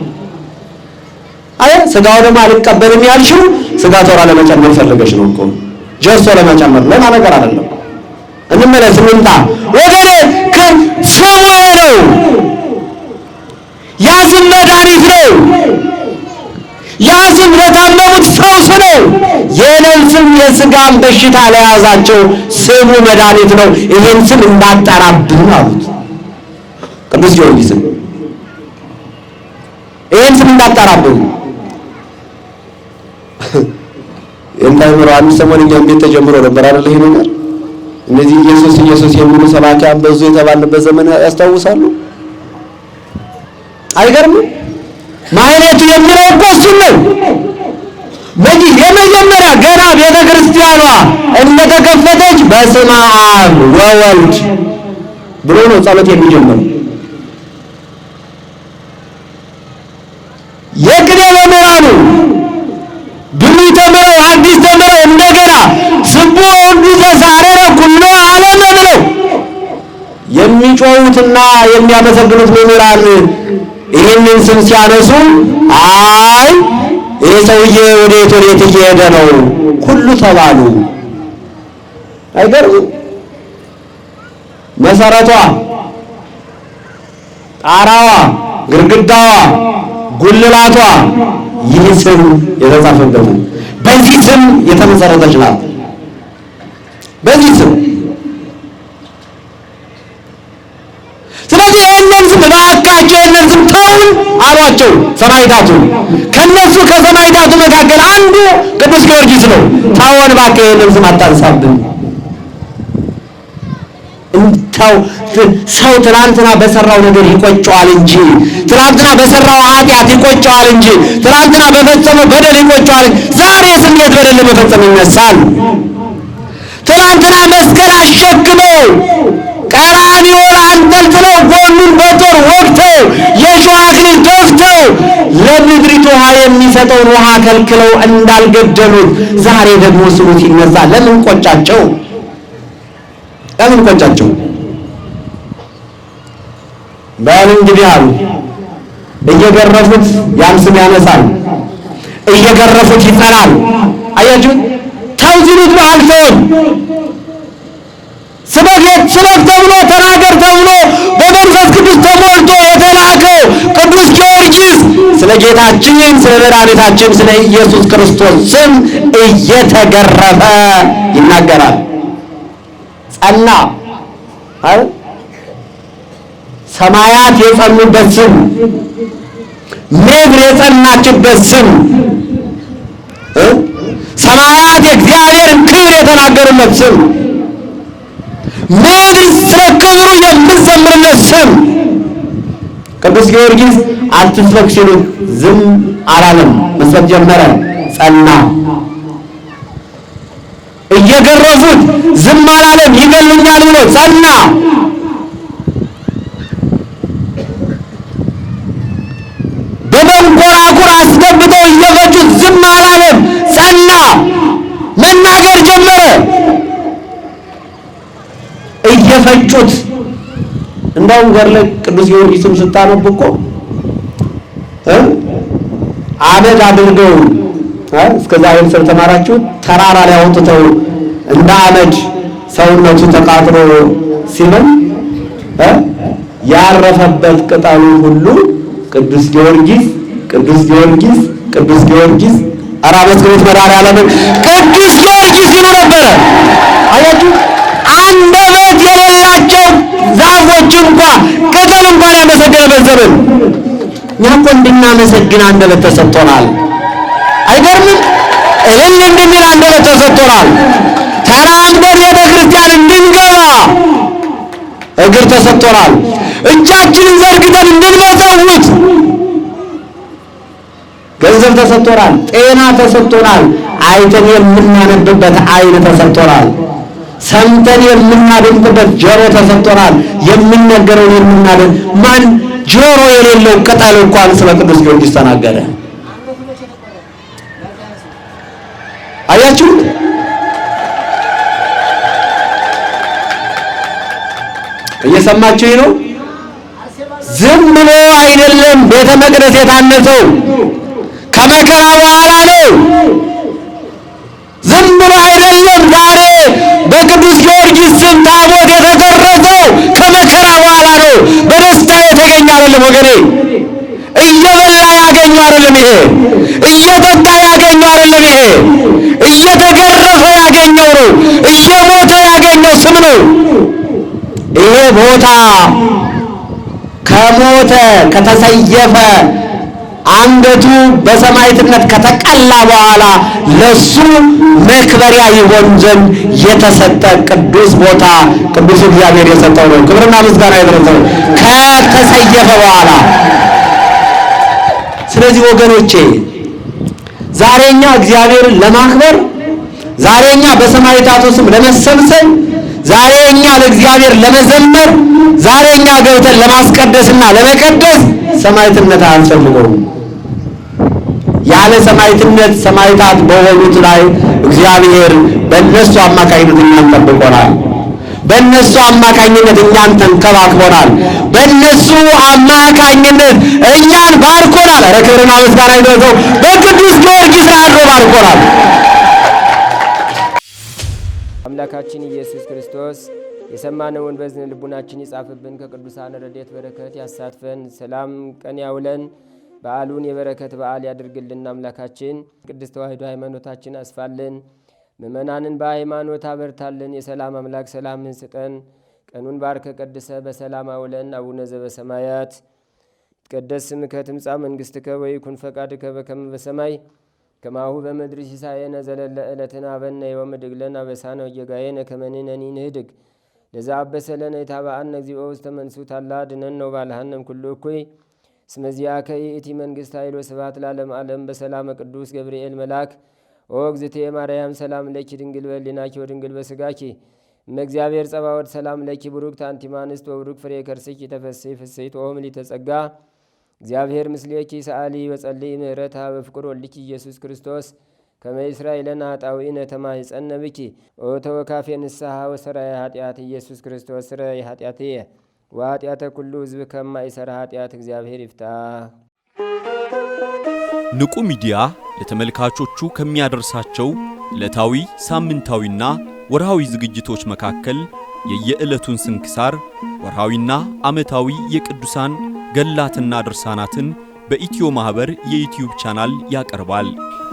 አይ ስጋው ደግሞ አልቀበልም ያልሽው ስጋቶራ ለመጨመር ፈልገሽ ነው እኮ ጀርሶ ለመጨመር ለማ ነገር አይደለም። እንመለስ እንምጣ ወገኔ። ስሙ ነው ያስም መድኃኒት ነው። ያስም ለታመሙት ፈውስ ነው። የነፍስም የስጋም በሽታ ለያዛቸው ስሙ መድኃኒት ነው። ይህን ስም እንዳጠራብን አሉት ቅዱስ ጊዮርጊስን። ይህን ስም እንዳጠራብን የምታምረው አንድ ሰሞን እኛም ቤት ተጀምሮ ነበር አይደል? ይሄ ነገር እነዚህ ኢየሱስ የሚሉ ሰባኪያን በዙ የተባለበት ዘመን ያስታውሳሉ። አይገርምም? ማህሌቱ የሚለው እኮ እሱን ነው። በዚህ የመጀመሪያ ገና ቤተ ክርስቲያኗ እንደተከፈተች በስመ አብ ወወልድ ብሎ ነው ጸሎት የሚጀምረው። የቅኔ መምህራኑ ብሉይ ተምረው አዲስ ተምረው እንደገና ስቡ ወልዱ ዘሳረረ ኩሎ ዓለም ብለው የሚጮሁትና የሚያመሰግኑት መምህራን ይህንን ስም ሲያነሱ አይ ይህ ሰውዬ ወዴት እየሄደ ነው ሁሉ ተባሉ። አይገርም? መሰረቷ፣ ጣራዋ፣ ግድግዳዋ፣ ጉልላቷ ይህ ስም የተጻፈበት በዚህ ስም የተመሰረተች ናት። በዚህ ስም ስለዚህ ይህንን ስም እባካቸው ይህንን ስም ተውን አሏቸው ሰማዕታቱ። ከነሱ ከሰማዕታቱ መካከል አንዱ ቅዱስ ጊዮርጊስ ነው። ተውን እባክህ ይህንን ስም አታንሳብን። ሰው ትናንትና በሰራው ነገር ይቆጨዋል እንጂ ትናንትና በሰራው ኃጢአት ይቆጨዋል እንጂ ትናንትና በፈጸመው በደል ይቆጨዋል እንጂ ዛሬ ስሜት በደል ለመፈጸም ይነሳል። ትናንትና መስቀል አሸክመው ቀራንዮ አንጠልጥለው ጎኑን በጦር ወግተው የሾህ አክሊል ደፍተው ለምድሪቱ ውሃ የሚሰጠውን ውሃ ከልክለው እንዳልገደሉት ዛሬ ደግሞ ስሙ ሲነሳ ለምን ቆጫቸው? ለምን ቆጫቸው? በል እንግዲህ አሉ እየገረፉት ያን ስም ያነሳል፣ እየገረፉት ይጠራል። አያችሁ ተው ሲሉት አልተውም። ስበክ ተብሎ ተናገር ተብሎ በመንፈስ ቅዱስ ተሞልቶ የተላከው ቅዱስ ጊዮርጊስ ስለ ጌታችን ስለ መድኃኒታችን ስለ ኢየሱስ ክርስቶስ ስም እየተገረፈ ይናገራል። ጸና አይደል? ሰማያት የጸኑበት ስም፣ ምድር የጸናችበት ስም፣ ሰማያት የእግዚአብሔርን ክብር የተናገሩበት ስም፣ ምድር ስለ ክብሩ የምትዘምርለት ስም። ቅዱስ ጊዮርጊስ አትስበክ ሲሉት ዝም አላለም፣ መስበክ ጀመረ፣ ጸና። እየገረፉት ዝም አላለም፣ ይገሉኛል ብሎ ጸና። በመንኮራኩር አስገብተው እየፈጩት ዝም አላለም፣ ጸና። መናገር ጀመረ። እየፈጩት እንደውም ገድለ ቅዱስ ጊዮርጊስም ስታነቡ እኮ አመድ አድርገው እስከዛሬ ስለተማራችሁት ተራራ ላይ አውጥተው እንደ አመድ ሰውነቱ ተቃጥሎ ሲመን ያረፈበት ቅጠሉ ሁሉ ቅዱስ ጊዮርጊስ ቅዱስ ጊዮርጊስ ቅዱስ ጊዮርጊስ አራበስክሩት መድኃኔዓለምን ቅዱስ ጊዮርጊስ ይሉ ነበረ። አያችሁ አንደበት የሌላቸው ዛፎች እንኳን ቅጠል እንኳን ያመሰገነበት ዘመን እኛ እኮ እንድናመሰግን አንደበት ተሰጥቶናል። አይገርምም? እልል እንድንል አንደበት ተሰጥቶናል። ተራምደን ቤተ ክርስቲያን እንድንገባ እግር ተሰጥቶናል። እጃችንን ዘርግተን እንድንመጸውት ገንዘብ ተሰጥቶናል። ጤና ተሰጥቶናል። አይተን የምናነብበት ዓይን ተሰጥቶናል። ሰምተን የምናደምጥበት ጆሮ ተሰጥቶናል። የምንነገረውን የምናደምጥ ማን ጆሮ የሌለው ቅጠል እንኳን ስለ ቅዱስ ጊዮርጊስ ተናገረ። አያችሁ እየሰማችሁኝ ነው? ዝም ብሎ አይደለም ቤተ መቅደስ የታነጸው፣ ከመከራ በኋላ ነው። ዝም ብሎ አይደለም ዛሬ በቅዱስ ጊዮርጊስ ስም ታቦት የተቀረጸው፣ ከመከራ በኋላ ነው። በደስታ የተገኘ አይደለም ወገኔ። እየበላ ያገኘው አይደለም ይሄ፣ እየጠጣ ያገኘው አይደለም ይሄ፣ እየተገረፈ ያገኘው ነው። እየሞተ ያገኘው ስም ነው። ይሄ ቦታ ከሞተ ከተሰየፈ አንገቱ በሰማዕትነት ከተቀላ በኋላ ለሱ መክበሪያ ይሆን ዘንድ የተሰጠ ቅዱስ ቦታ ቅዱስ እግዚአብሔር የሰጠው ነው። ክብርና ምስጋና ይድረሰው ከተሰየፈ በኋላ። ስለዚህ ወገኖቼ ዛሬኛ እግዚአብሔርን ለማክበር ዛሬኛ በሰማዕታቱ ስም ለመሰብሰብ ዛሬኛ ለእግዚአብሔር ለመዘመር ዛሬኛ ገብተን ለማስቀደስና ለመቀደስ ሰማዕትነት አንፈልገውም። ያለ ሰማዕትነት ሰማዕታት በሆኑት ላይ እግዚአብሔር በእነሱ አማካኝነት እኛን ጠብቆናል። በእነሱ አማካኝነት እኛን ተንከባክቦናል። በእነሱ አማካኝነት እኛን ባርኮናል። ኧረ ክብርና ምስጋና ይድረሰው። በቅዱስ ጊዮርጊስ አድሮ ባርኮናል። አምላካችን ኢየሱስ ክርስቶስ የሰማነውን በዝን ልቡናችን ይጻፍብን። ከቅዱሳን ረድኤት በረከት ያሳትፈን። ሰላም ቀን ያውለን። በዓሉን የበረከት በዓል ያድርግልን። አምላካችን ቅድስት ተዋሕዶ ሃይማኖታችን አስፋልን። ምእመናንን በሃይማኖት አበርታልን። የሰላም አምላክ ሰላምን ስጠን። ቀኑን ባርከ ቀድሰ በሰላም አውለን። አቡነ ዘበሰማያት ይትቀደስ ስምከ ትምጻእ መንግሥትከ ወይኩን ፈቃድከ በከመ በሰማይ ከማሁ በምድር ሲሳየነ ዘለለ ዕለትነ ሀበነ ዮም ወኅድግ ለነ አበሳነ ወጌጋየነ ከመ ንሕነኒ ንኅድግ ለዘአበሰለነ ኢታብአነ እግዚኦ ውስተ መንሱት አላ አድኅነነ ወባልሐነ እምኩሉ እኩይ እስመ ዚአከ ይእቲ መንግሥት ኃይል ወስብሐት ለዓለመ ዓለም። በሰላመ ቅዱስ ገብርኤል መልአክ ኦ እግዝእትየ ማርያም ሰላም ለኪ ድንግል በሕሊናኪ ወድንግል በሥጋኪ እመ እግዚአብሔር ጸባኦት ሰላም ለኪ ቡሩክት አንቲ እምአንስት ወቡሩክ ፍሬ ከርሥኪ ተፈሥሒ ፍሥሕት ኦ ምልዕተ ጸጋ እግዚአብሔር ምስሌኪ ሰአሊ ወጸልይ ምህረታ በፍቅር ወልኪ ኢየሱስ ክርስቶስ ከመ ይሥራይ ለነ ኃጣውኢነ ተማኅፀነ ብኪ ኦ ተወካፌ ንስሐ ወሰራይ ኃጢአት ኢየሱስ ክርስቶስ ስረይ ኃጢአትየ ወኃጢአተ ኩሉ ሕዝብ ከማይሠራ ኃጢአት እግዚአብሔር ይፍታ። ንቁ ሚዲያ ለተመልካቾቹ ከሚያደርሳቸው ዕለታዊ ሳምንታዊና ወርሃዊ ዝግጅቶች መካከል የየዕለቱን ስንክሳር ወርሃዊና ዓመታዊ የቅዱሳን ገላትና ድርሳናትን በኢትዮ ማህበር የዩቲዩብ ቻናል ያቀርባል።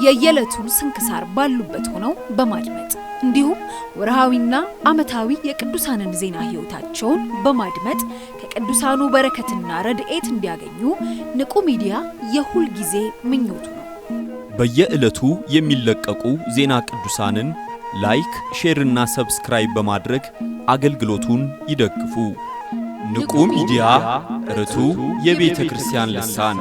የየዕለቱን ስንክሳር ባሉበት ሆነው በማድመጥ እንዲሁም ወርሃዊና ዓመታዊ የቅዱሳንን ዜና ሕይወታቸውን በማድመጥ ከቅዱሳኑ በረከትና ረድኤት እንዲያገኙ ንቁ ሚዲያ የሁል ጊዜ ምኞቱ ነው። በየዕለቱ የሚለቀቁ ዜና ቅዱሳንን ላይክ፣ ሼርና ሰብስክራይብ በማድረግ አገልግሎቱን ይደግፉ። ንቁ ሚዲያ ርቱ የቤተ ክርስቲያን ልሳን